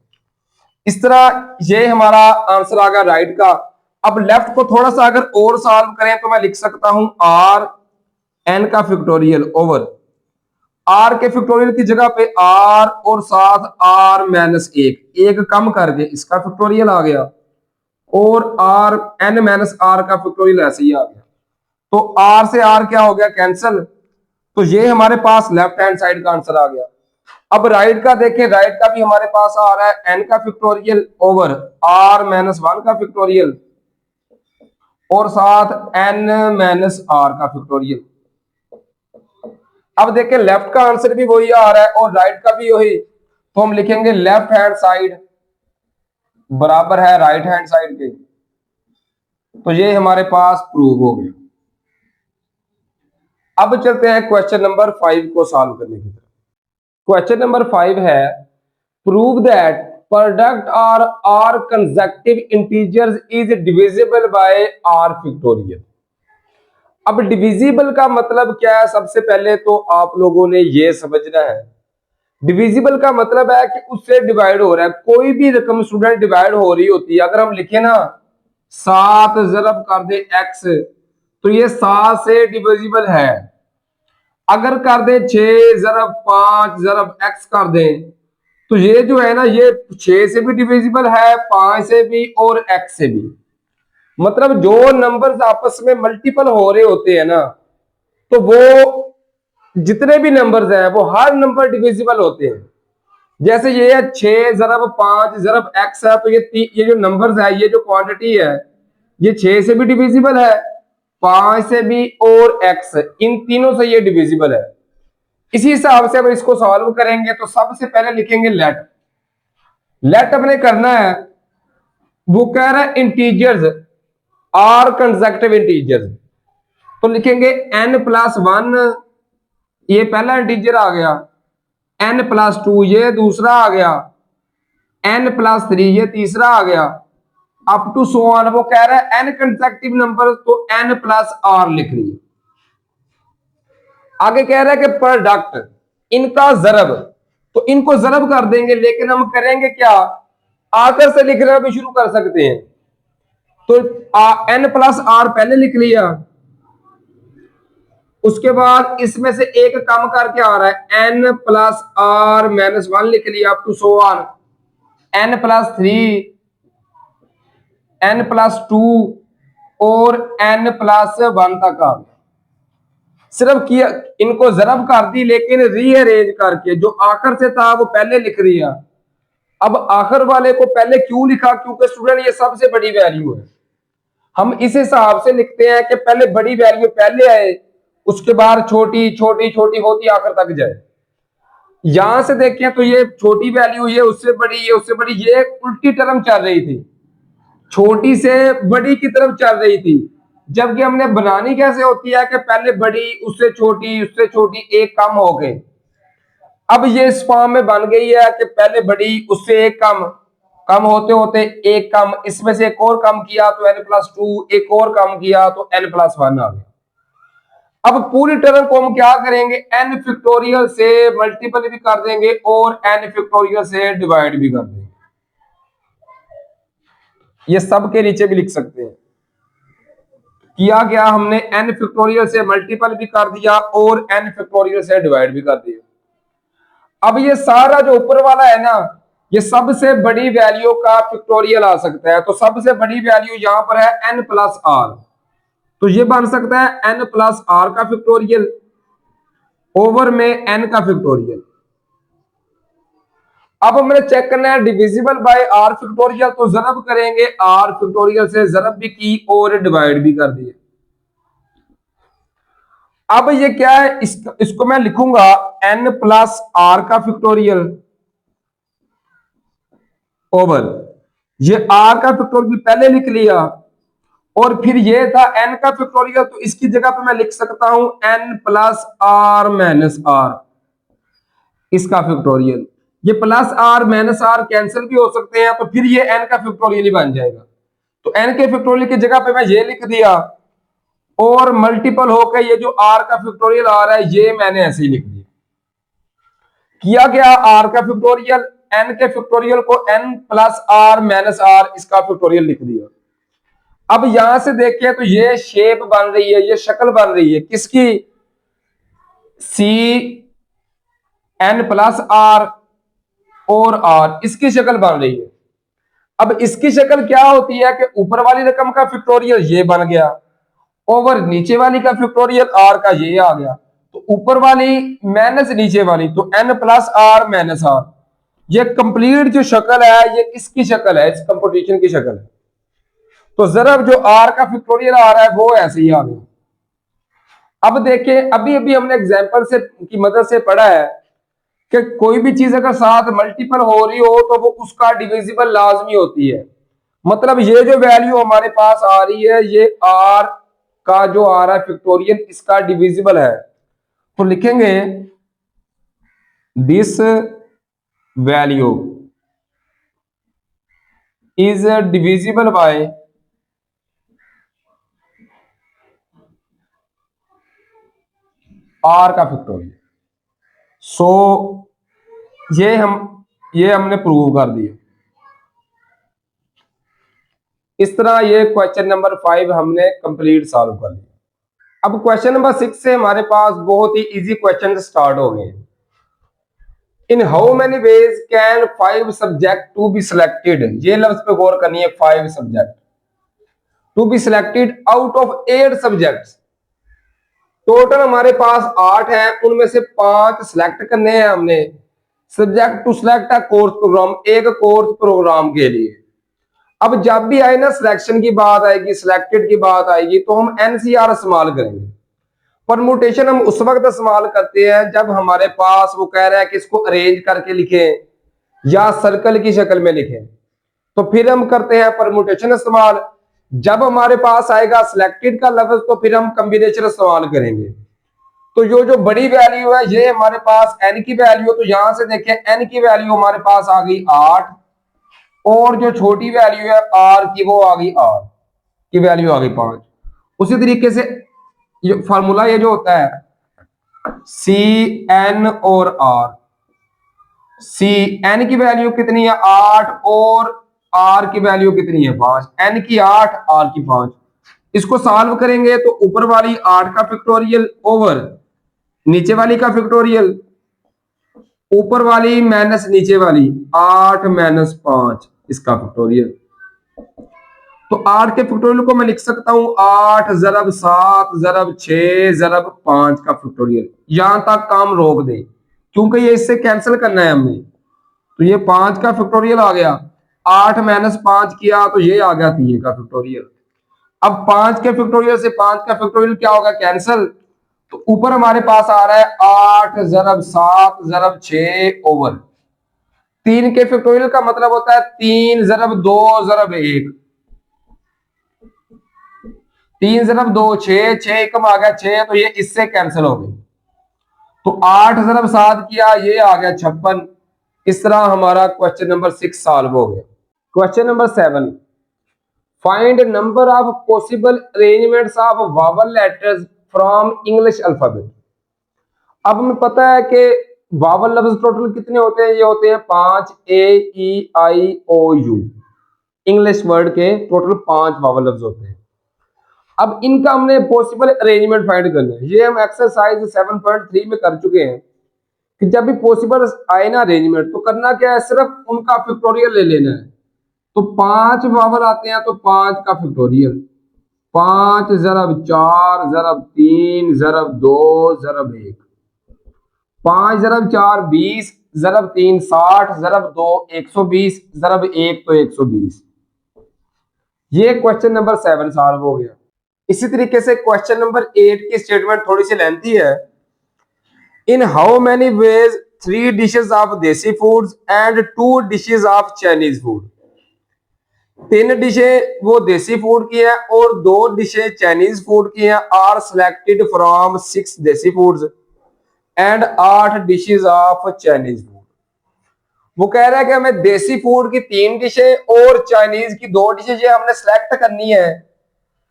इस तरह ये हमारा आंसर आ गया राइट का। अब लेफ्ट को थोड़ा सा अगर और सॉल्व करें तो मैं लिख सकता हूं आर n का फैक्टोरियल ओवर आर के फैक्टोरियल की जगह पे आर और साथ आर माइनस एक कम करके इसका फैक्टोरियल आ गया, और आर एन माइनस आर का फैक्टोरियल ऐसे ही आ गया। तो आर से आर क्या हो गया, कैंसिल। तो ये हमारे पास लेफ्ट हैंड साइड का आंसर आ गया। अब राइट का देखें, राइट का भी हमारे पास आ रहा है एन का फैक्टोरियल ओवर आर माइनस 1 का फैक्टोरियल और साथ एन माइनस आर का फैक्टोरियल। अब देखें लेफ्ट का आंसर भी वही आ रहा है और राइट का भी वही, तो हम लिखेंगे लेफ्ट हैंड साइड बराबर है राइट हैंड साइड के। तो ये हमारे पास प्रूव हो गया। अब चलते हैं क्वेश्चन नंबर 5 को सॉल्व करने की तरफ। क्वेश्चन नंबर 5 है प्रूव दैट प्रोडक्ट और R consecutive integers is divisible by R factorial. अब डिविजिबल का मतलब क्या है, सबसे पहले तो आप लोगों ने ये समझना है। डिविजिबल का मतलब है कि उससे डिवाइड हो रहा है। कोई भी रकम स्टूडेंट डिवाइड हो रही होती है, अगर हम लिखे ना 7 जरब कर दे x तो ये 7 से डिविजिबल है। अगर कर दे 6 जरब 5 जरब x कर दे तो ये जो है ना ये 6 से भी डिविजिबल है, 5 से भी और x से भी। मतलब जो नंबर्स आपस में मल्टीपल हो रहे होते हैं ना, तो वो जितने भी नंबर्स हैं वो हर नंबर डिविजिबल होते हैं। जैसे ये है 6 जरब 5 जरब x है, तो ये जो नंबर्स है, ये जो क्वांटिटी है, ये 6 से भी डिविजिबल है, 5 से भी और x, इन तीनों से ये डिविजिबल है। इसी हिसाब से अब इसको सॉल्व करेंगे तो सबसे पहले लिखेंगे लेट अपने करना है, वो कह रहा है इंटीजर्स आर कंसेक्टिव इंटीजर्स, तो लिखेंगे n प्लस 1 ये पहला इंटीजर आ गया, n प्लस 2 ये दूसरा आ गया, n प्लस 3 ये तीसरा आ गया, अप टू सो ऑन। वो कह रहा है n कंसेक्टिव नंबर तो n प्लस r लिख लीजिए। आगे कह रहा है कि प्रोडक्ट इनका जरब, तो इनको जरब कर देंगे, लेकिन हम करेंगे क्या, आकर से लिखना भी शुरू कर सकते हैं। तो n प्लस आर पहले लिख लिया, उसके बाद इसमें से एक कम करके आ रहा है n प्लस आर माइनस 1 लिख लिया, up to so on n plus 3 n plus 2 और n प्लस 1 तक आ गया। सिर्फ किया इनको जरब कर दी, लेकिन रीअरेंज करके जो आखिर से था वो पहले लिख दिया। अब आखिर वाले को पहले क्यों लिखा, क्योंकि स्टूडेंट ये सबसे बड़ी वैल्यू है। हम इस हिसाब से लिखते हैं कि पहले बड़ी वैल्यू पहले आए, उसके बाद छोटी छोटी छोटी होती आखिर तक जाए। यहां से देखें तो ये छोटी वैल्यू, ये उससे बड़ी, ये उससे बड़ी, ये उल्टी टर्म चल रही थी, छोटी से बड़ी की तरफ चल रही थी। जबकि हमने बनानी कैसे होती है कि पहले बड़ी, उससे छोटी एक कम हो गए। अब ये इस फॉर्म में बन गई है कि पहले बड़ी, उससे एक कम, कम होते होते एक कम, इसमें से एक और कम किया तो n प्लस 2, एक और कम किया तो n प्लस 1 आ गया। अब पूरी टर्म को हम क्या करेंगे, n फैक्टोरियल से मल्टीपल भी कर देंगे और n फैक्टोरियल से डिवाइड भी कर देंगे। ये सब के नीचे भी लिख सकते हैं। किया गया हमने n फैक्टोरियल से मल्टीपल भी कर दिया और n फैक्टोरियल से डिवाइड भी कर दिया। अब ये सारा जो ऊपर वाला है ना, ये सबसे बड़ी वैल्यू का फैक्टोरियल आ सकता है। तो सबसे बड़ी वैल्यू यहां पर है n प्लस आर, तो ये बन सकता है n प्लस आर का फैक्टोरियल ओवर में n का फैक्टोरियल। अब हमने चेक करना है डिविजिबल बाय आर फैक्टोरियल, तो जरब करेंगे आर फैक्टोरियल से, जरब भी की और डिवाइड भी कर दिए। अब ये क्या है, इसको मैं लिखूंगा n प्लस आर का फैक्टोरियल ओवर, ये r का फैक्टोरियल पहले लिख लिया और फिर ये था n का फैक्टोरियल, तो इसकी जगह पे मैं लिख सकता हूं n plus R minus R, इसका फैक्टोरियल। ये plus R minus R cancel भी हो सकते हैं, तो फिर ये n का फैक्टोरियल ही बन जाएगा। तो n के फैक्टोरियल की जगह पे मैं ये लिख दिया और मल्टीपल होकर ये जो r का फैक्टोरियल आ रहा है ये मैंने ऐसे ही लिख दिया। किया गया r का फैक्टोरियल, n के फैक्टोरियल को n plus R minus R, इसका फैक्टोरियल लिख दिया। अब यहां से देखें तो ये शेप बन रही है, ये शक्ल बन रही है किसकी, सी एन प्लस आर और आर, इसकी शक्ल बन रही है। अब इसकी शक्ल क्या होती है कि ऊपर वाली रकम का फैक्टोरियल ये बन गया ओवर नीचे वाली का फैक्टोरियल आर का ये आ गया, तो ऊपर वाली माइनस नीचे वाली, तो N plus R minus R. ये कंप्लीट जो शक्ल है ये इसकी शक्ल है, इस कंपोजिशन की शक्ल है। तो जरब जो आर का फैक्टोरियल आ रहा है वो ऐसे ही आ गया। अब देखें, अभी अभी हमने एग्जांपल से की मदद से पढ़ा है कि कोई भी चीज अगर साथ मल्टीपल हो रही हो तो वो उसका डिविजिबल लाजमी होती है। मतलब ये जो वैल्यू हमारे पास आ रही है ये आर का जो आ रहा है फैक्टोरियल, इसका डिविजिबल है। तो लिखेंगे this value is divisible by R का फैक्टोरियल। सो ये हमने प्रूव कर दिया। इस तरह ये क्वेश्चन नंबर 5 हमने कंप्लीट सॉल्व कर लिया। अब क्वेश्चन नंबर 6 से हमारे पास बहुत ही इजी क्वेश्चन स्टार्ट हो गए। In how many ways can 5 subject to be selected, ये लफ्ज पे गौर करनी है, 5 subject to be selected out of 8 subjects. Total हमारे पास 8 हैं, उनमें से 5 सिलेक्ट करने हैं हमने। Subject to select a course program, एक कोर्स प्रोग्राम के लिए। अब जब भी आए ना सिलेक्शन की बात आएगी, सिलेक्टेड की बात आएगी, तो हम एनसीआर इस्तेमाल करेंगे। परमुटेशन हम उस वक्त इस्तेमाल करते हैं जब हमारे पास वो कह रहा है कि इसको अरेंज करके लिखें या सर्कल की शक्ल में लिखें, तो फिर हम करते हैं परमुटेशन इस्तेमाल। जब हमारे पास आएगा सिलेक्टेड का लफ्ज तो फिर हम कॉम्बिनेशन इस्तेमाल करेंगे। तो जो बड़ी वैल्यू है ये हमारे पास n की वैल्यू, तो यहां से देखें n की वैल्यू हमारे पास आ गई 8 और जो छोटी वैल्यू है r की वो आ गई r की वैल्यू आ गई 5। उसी तरीके से ये फार्मूला ये जो होता है सी एन और आर, सी एन की वैल्यू कितनी है 8 और आर की वैल्यू कितनी है 5, एन की 8 आर की 5। इसको सॉल्व करेंगे तो ऊपर वाली 8 का फैक्टोरियल ओवर नीचे वाली का फैक्टोरियल, ऊपर वाली माइनस नीचे वाली 8 माइनस 5, इसका फैक्टोरियल। तो 8 के फैक्टोरियल को मैं लिख सकता हूं 8 जरब 7 जरब 6 जरब 5 का फैक्टोरियल। यहां तक काम रोक दे क्योंकि ये इससे कैंसिल करना है हमने। तो ये 5 का फैक्टोरियल आ गया, 8 माइनस 5 किया तो ये आ गया 3 का फैक्टोरियल। अब 5 के फैक्टोरियल से 5 का फैक्टोरियल क्या होगा, कैंसिल। तो ऊपर हमारे पास आ रहा है 8 जरब 7 जरब 6 ओवर 3 के फैक्टोरियल का मतलब होता है 3 जरब 2 जरब 1, 3 जरब 2 6, 6 कम आ गया 6, तो ये इससे कैंसिल हो गई। तो 8 जरब 7 किया ये आ गया 56। इस तरह हमारा क्वेश्चन नंबर 6 सॉल्व हो गया। Question number 7, find number of possible arrangements of vowel letters from English alphabet. अब हमें पता है कि वावल लफ्ज टोटल कितने होते हैं, ये होते हैं 5, AEIOU। इंग्लिश वर्ड के टोटल 5 वावल लफ्ज होते हैं। अब इनका हमने पॉसिबल अरेंजमेंट फाइंड करना है। ये हम एक्सरसाइज 7.3 में कर चुके हैं कि जब भी पॉसिबल आए ना अरेंजमेंट, तो करना क्या है, सिर्फ उनका फैक्टोरियल ले लेना है। तो 5 वावल आते हैं तो 5 का फैक्टोरियल, 5 ज़रब 4 ज़रब 3 ज़रब 2 ज़रब 1, 5 ज़रब 4 20 ज़रब 3 60 ज़रब 2 120 ज़रब 1 तो 120। ये क्वेश्चन नंबर 7 सॉल्व हो गया। इसी तरीके से क्वेश्चन नंबर 8 की स्टेटमेंट थोड़ी सी लेंथी है। In how many ways 3 dishes of desi foods and 2 dishes of Chinese food. 3 डिशें वो देसी फूड की है और 2 डिशें चाइनीज फूड की हैं। आर सिलेक्टेड फ्रॉम 6 देसी foods and 8 dishes of Chinese food. वो कह रहा है कि हमें देसी फूड की 3 डिशें और चाइनीज की 2 डिशें हमने सिलेक्ट करनी है।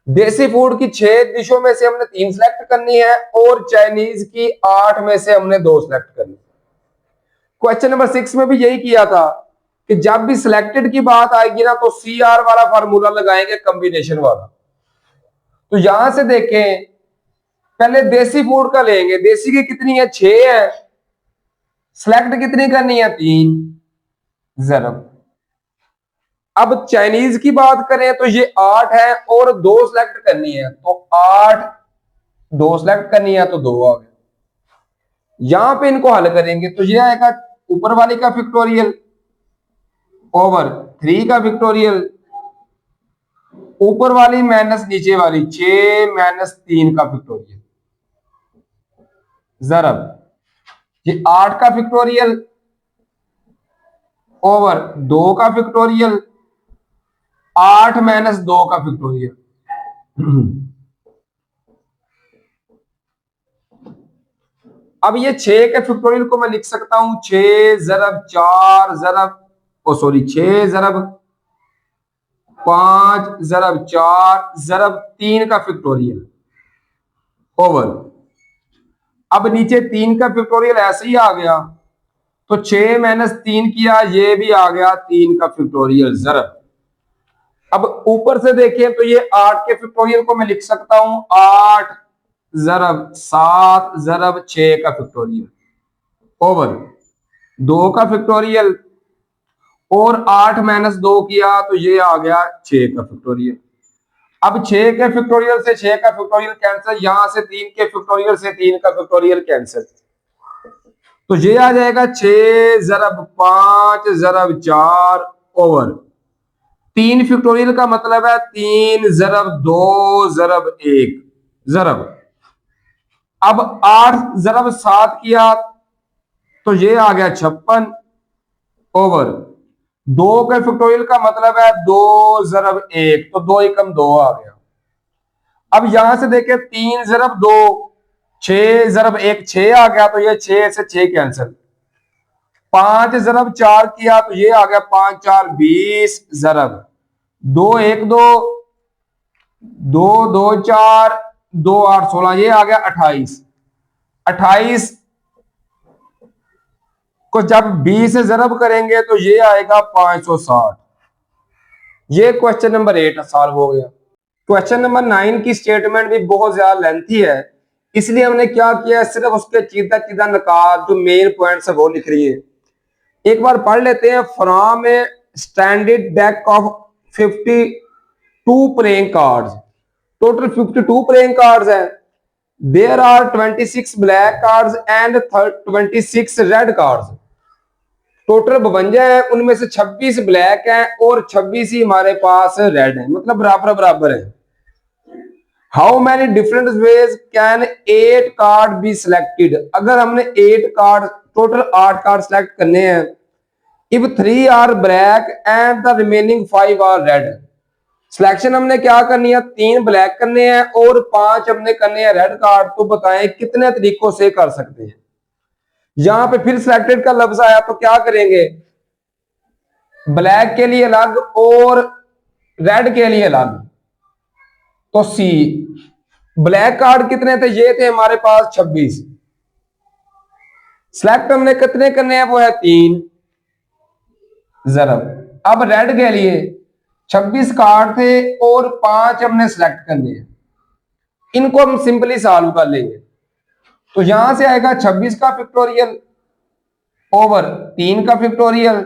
देसी फूड की 6 डिशों में से हमने 3 सिलेक्ट करनी है और चाइनीज की 8 में से हमने 2 सिलेक्ट करनी है। क्वेश्चन नंबर 6 में भी यही किया था कि जब भी सिलेक्टेड की बात आएगी ना, तो CR वाला फार्मूला लगाएंगे, कॉम्बिनेशन वाला। तो यहां से देखें, पहले देसी फूड का लेंगे। देसी की कितनी है, 6 है। सिलेक्ट कितनी करनी है, 3 ज़रब। अब चाइनीज की बात करें तो ये 8 है और 2 सिलेक्ट करनी है, तो 8 2 सिलेक्ट करनी है तो 2 आ गया। यहां पे इनको हल करेंगे तो ये आएगा ऊपर वाली का फैक्टोरियल ओवर 3 का फैक्टोरियल, ऊपर वाली माइनस नीचे वाली 6 माइनस 3 का फैक्टोरियल ज़रब ये 8 का फैक्टोरियल ओवर 2 का फैक्टोरियल, 8 माइनस 2 का फैक्टोरियल। अब ये 6 के फैक्टोरियल को मैं लिख सकता हूं 6 ज़रब 4 ज़रब 6 ज़रब 5 ज़रब 4 ज़रब 3 का फैक्टोरियल ओवर, अब नीचे 3 का फैक्टोरियल ऐसे ही आ गया, तो 6 माइनस 3 किया, ये भी आ गया 3 का फैक्टोरियल ज़रब। अब ऊपर से देखें तो ये 8 के फैक्टोरियल को मैं लिख सकता हूं 8 ज़रब 7 ज़रब 6 का फैक्टोरियल ओवर 2 का फैक्टोरियल और 8 माइनस 2 किया तो ये आ गया 6 का फैक्टोरियल। अब 6 के फैक्टोरियल से 6 का फैक्टोरियल कैंसिल, यहां से 3 के फैक्टोरियल से 3 का फैक्टोरियल कैंसिल, तो ये आ जाएगा 6 ज़रब 5 ज़रब 4 ओवर 3 फैक्टोरियल का मतलब है 3 ज़रब 2 ज़रब 1 ज़रब। अब 8 ज़रब 7 किया तो ये आ गया 56 ओवर 2 के फैक्टोरियल का मतलब है 2 ज़रब 1, तो 2 एकम 2 आ गया। अब यहां से देखें 3 ज़रब 2 6 ज़रब 1 6 आ गया, तो ये 6 से 6 कैंसिल। 5 ज़रब 4 किया तो ये आ गया 5 4 20 ज़रब 2 1 2 2 2 4 2 8 16, ये आ गया 28। 28 को जब 20 से ज़रब करेंगे तो ये आएगा 560। ये क्वेश्चन नंबर 8 सॉल्व हो गया। क्वेश्चन नंबर 9 की स्टेटमेंट भी बहुत ज्यादा लेंथी है, इसलिए हमने क्या किया, सिर्फ उसके सीधा सीधा निकाल जो मेन पॉइंट्स है वो लिख रही है। एक बार पढ़ लेते हैं। From a standard deck of 52 playing cards, total 52 playing cards हैं। There are 26 black cards and 26 red cards. Total 52 है, उनमें से 26 ब्लैक हैं और 26 ही हमारे पास रेड है, मतलब बराबर बराबर है। How many different ways can 8 card be selected. अगर हमने 8 कार्ड, टोटल 8 कार्ड सिलेक्ट करने हैं। If 3 are black and the remaining 5 are red. Selection हमने क्या करनी है, 3 ब्लैक करने हैं और 5 हमने करने हैं रेड कार्ड। तो बताएं कितने तरीकों से कर सकते हैं। यहां पे फिर सिलेक्टेड का लफ्ज आया तो क्या करेंगे, ब्लैक के लिए अलग और रेड के लिए अलग। तो सी ब्लैक कार्ड कितने थे? ये थे हमारे पास 26। सिलेक्ट हमने कितने करने हैं? वो है 3 जरब। अब रेड के लिए 26 कार्ड थे और 5 हमने सिलेक्ट करने हैं। इनको हम सिंपली सॉल्व कर लेंगे। तो यहां से आएगा 26 का फैक्टोरियल ओवर 3 का फैक्टोरियल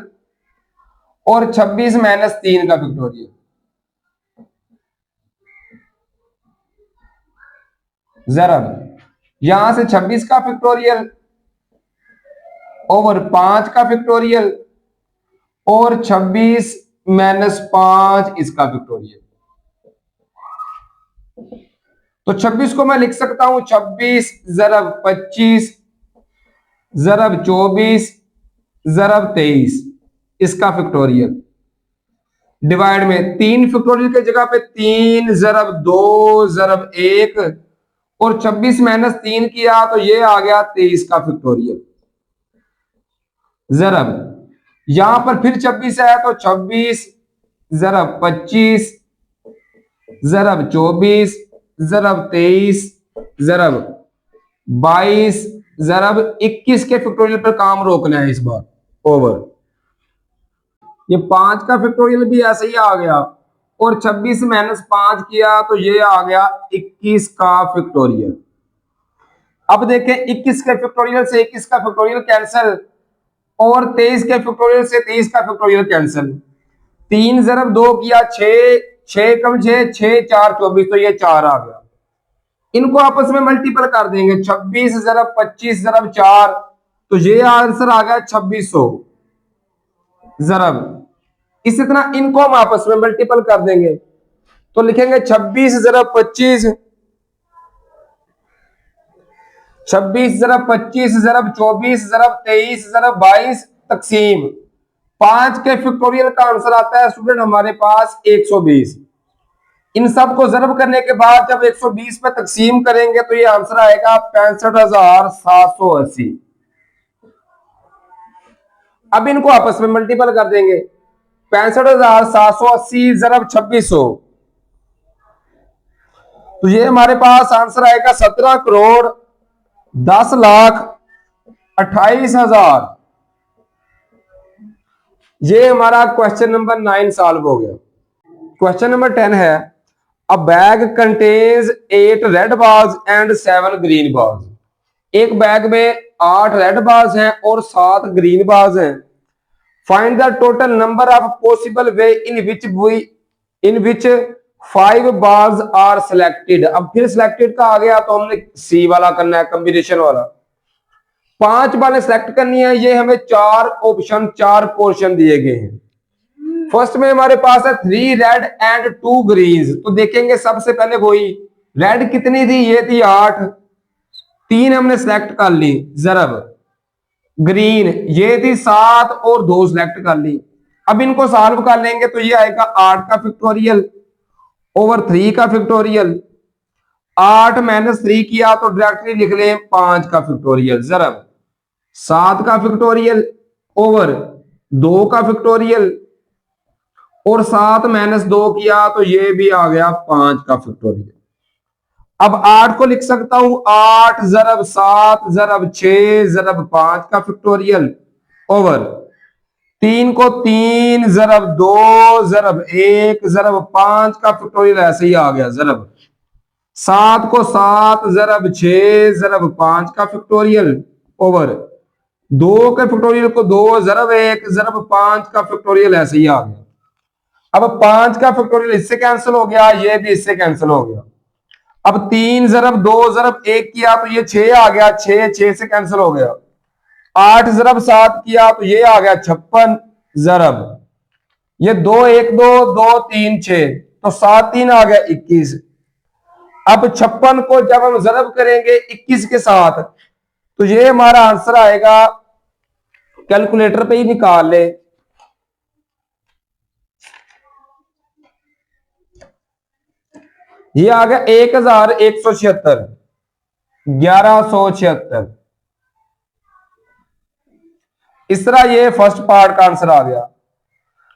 और 26 माइनस 3 का फैक्टोरियल। जरब यहां से 26 का फैक्टोरियल ओवर 5 का फैक्टोरियल और 26 माइनस 5 इसका फैक्टोरियल। तो 26 को मैं लिख सकता हूं 26 जरब 25 जरब 24 जरब 23 इसका फैक्टोरियल डिवाइड में 3 फैक्टोरियल की जगह पे 3 जरब 2 जरब 1 और 26 माइनस 3 किया तो ये आ गया 23 का फैक्टोरियल। जरब यहां पर फिर 26 है तो 26 जरब 25 जरब 24 जरब 23 जरब 22 जरब 21 के फैक्टोरियल पर काम रोकना है इस बार ओवर। ये 5 का फैक्टोरियल भी ऐसे ही आ गया और 26 माइनस 5 किया तो ये आ गया 21 का फैक्टोरियल। अब देखें 21 के फैक्टोरियल से 21 का फैक्टोरियल कैंसिल और 23 के फैक्टोरियल से 23 का फैक्टोरियल कैंसिल। 3 जरब 2 किया 6 6 कम 6 6 4 24 तो ये 4 आ गया। इनको आपस में मल्टीपल कर देंगे 26 जरब 25 जरब 4 तो ये आंसर आ गया 2600 जरब। इसी तरह इनको हम आपस में मल्टीपल कर देंगे तो लिखेंगे 26 जरब 25 26 जरब 25 जरब 24 जरब 23 जरब 22 तकसीम 5 के फैक्टोरियल का आंसर आता है स्टूडेंट हमारे पास 120। इन सब को जरब करने के बाद जब 120 पे तकसीम करेंगे तो ये आंसर आएगा 65,780। अब इनको आपस में मल्टीपल कर देंगे 65,780 जरब 2600 तो ये हमारे पास आंसर आएगा 17 करोड़ 10 लाख 28,000। ये हमारा क्वेश्चन नंबर 9 सॉल्व हो गया। क्वेश्चन नंबर 10 है a bag contains 8 red balls and 7 green balls. एक बैग में 8 रेड बॉल्स हैं और 7 ग्रीन बॉल्स हैं। Find the total number of possible way in which 5 balls are selected. अब फिर सिलेक्टेड का आ गया तो हमने सी वाला करना है कॉम्बिनेशन वाला। 5 बालें सिलेक्ट करनी है। ये हमें 4 ऑप्शन 4 पोर्शन दिए गए हैं। फर्स्ट में हमारे पास है 3 रेड एंड 2 ग्रीन। तो देखेंगे सबसे पहले वही रेड कितनी थी? ये थी 8, 3 हमने सिलेक्ट कर ली जरब। ग्रीन ये थी 7 और 2 सिलेक्ट कर ली। अब इनको सॉल्व कर लेंगे तो ये आएगा 8 का फैक्टोरियल ओवर 3 का फैक्टोरियल। 8 माइनस 3 किया तो डायरेक्टली लिख लें 5 का फैक्टोरियल जरब 7 का फैक्टोरियल ओवर 2 का फैक्टोरियल और 7 माइनस 2 किया तो ये भी आ गया 5 का फैक्टोरियल। अब 8 को लिख सकता हूं 8 जरब 7 जरब 6 जरब 5 का फैक्टोरियल ओवर 3 को 3 जरब 2 जरब 1 जरब 5 का फैक्टोरियल ऐसे ही आ गया जरब 7 को 7 जरब 6 जरब 5 का फैक्टोरियल ओवर 2 के फैक्टोरियल को 2 जरब 1 जरब 5 का फैक्टोरियल ऐसे ही आ गया। अब 5 का फैक्टोरियल इससे कैंसिल हो गया, ये भी इससे कैंसिल हो गया। अब 3 जरब 2 जरब 1 किया तो ये 6 आ गया, 6 से कैंसिल हो गया। 8 जरब 7 किया तो ये आ गया 56 जरब ये 2 1 2 2 3 6 तो 7 3 आ गया 21। अब 56 को जब हम जरब करेंगे 21 के साथ तो ये हमारा आंसर आएगा, कैलकुलेटर पे ही निकाल ले, ये आ गया 1176 1176। इस तरह ये फर्स्ट पार्ट का आंसर आ गया।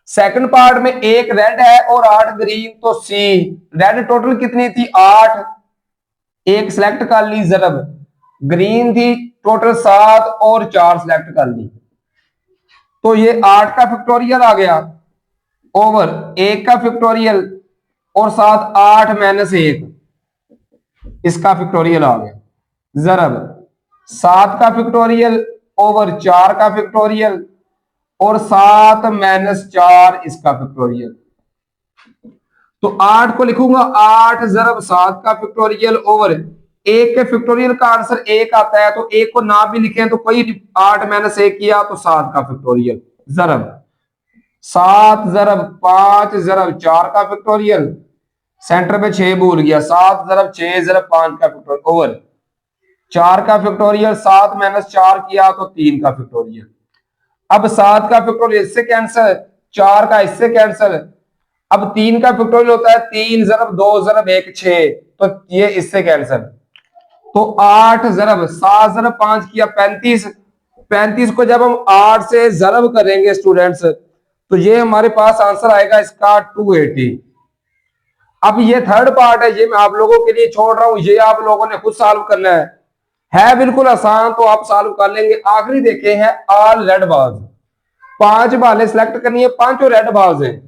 सेकंड पार्ट में एक रेड है और 8 ग्रीन तो सी। रेड टोटल कितनी थी? 8 एक सिलेक्ट कर ली जरब, ग्रीन थी टोटल 7 और 4 सिलेक्ट कर ली, तो ये 8 का फैक्टोरियल आ गया ओवर 1 का फैक्टोरियल और साथ 8 माइनस 1, इसका फैक्टोरियल आ गया जरब 7 का फैक्टोरियल ओवर 4 का फैक्टोरियल और 7 माइनस 4 इसका फैक्टोरियल। तो 8 को लिखूंगा 8 जरब 7 का फैक्टोरियल ओवर 1 के फैक्टोरियल का आंसर 1 आता है, तो 1 को ना भी लिखें तो कोई 8 माइनस 1 किया तो 7 का फैक्टोरियल जरब 7 जरब 5 जरब 4 का फैक्टोरियल, सेंटर पे 6 भूल गया, 7 जरब 6 जरब 5 का फैक्टोरियल ओवर 4 का फैक्टोरियल, 7 माइनस 4 किया तो 3 का फैक्टोरियल। अब 7 का फैक्टोरियल इससे कैंसिल, 4 का इससे कैंसिल, अब 3 का फैक्टोरियल होता है 3 जरब 2 जरब 1 6, तो ये इससे कैंसिल, तो 8 जरब 7 जरब 5 किया 35, 35 को जब हम 8 से जरब करेंगे स्टूडेंट्स तो ये हमारे पास आंसर आएगा इसका 280। अब ये थर्ड पार्ट है, ये मैं आप लोगों के लिए छोड़ रहा हूं, ये आप लोगों ने खुद सॉल्व करना है बिल्कुल आसान, तो आप सॉल्व कर लेंगे। आखिरी देखे हैं ऑल रेड बाल्स, 5 बालें सिलेक्ट करनी है, 5 रेड बाल्स हैं,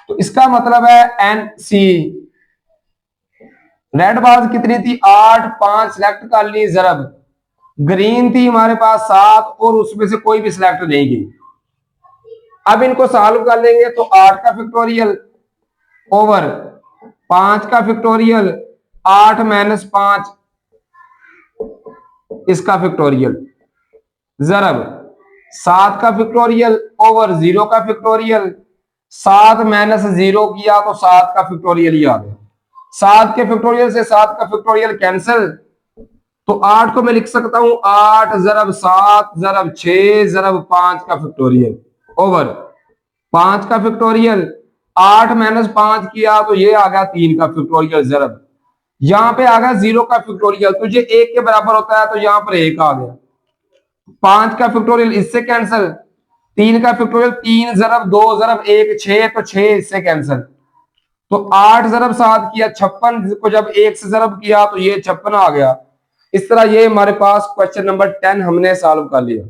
तो इसका मतलब है एन सी रेड बाल्स कितनी थी 8, 5 सिलेक्ट कर ली जरब, ग्रीन थी हमारे पास 7 और उसमें से कोई भी सिलेक्ट नहीं की। अब इनको सॉल्व कर लेंगे तो 8 का फैक्टोरियल ओवर 5 का फैक्टोरियल, 8 माइनस 5 इसका फैक्टोरियल जरब 7 का फैक्टोरियल ओवर 0 का फैक्टोरियल, 7 माइनस 0 किया तो 7 का फैक्टोरियल ही आ गया, 7 के फैक्टोरियल से 7 का फैक्टोरियल कैंसिल, तो 8 को मैं लिख सकता हूं 8 जरब 7 जरब 6 जरब 5 का फैक्टोरियल ओवर 5 का फैक्टोरियल, 8 माइनस 5 किया तो ये आ गया 3 का फैक्टोरियल जरब, यहां पे आ गया 0 का फैक्टोरियल, तो ये 1 के बराबर होता है, तो यहां पर 1 आ गया, 5 का फैक्टोरियल इससे कैंसिल, 3 का फैक्टोरियल 3 जरब 2 जरब 1 6, तो 6 इससे कैंसिल, तो 8 जरब 7 किया 56 को जब 1 से जरब किया तो ये 56 आ गया। इस तरह ये हमारे पास क्वेश्चन नंबर 10 हमने सॉल्व कर लिया।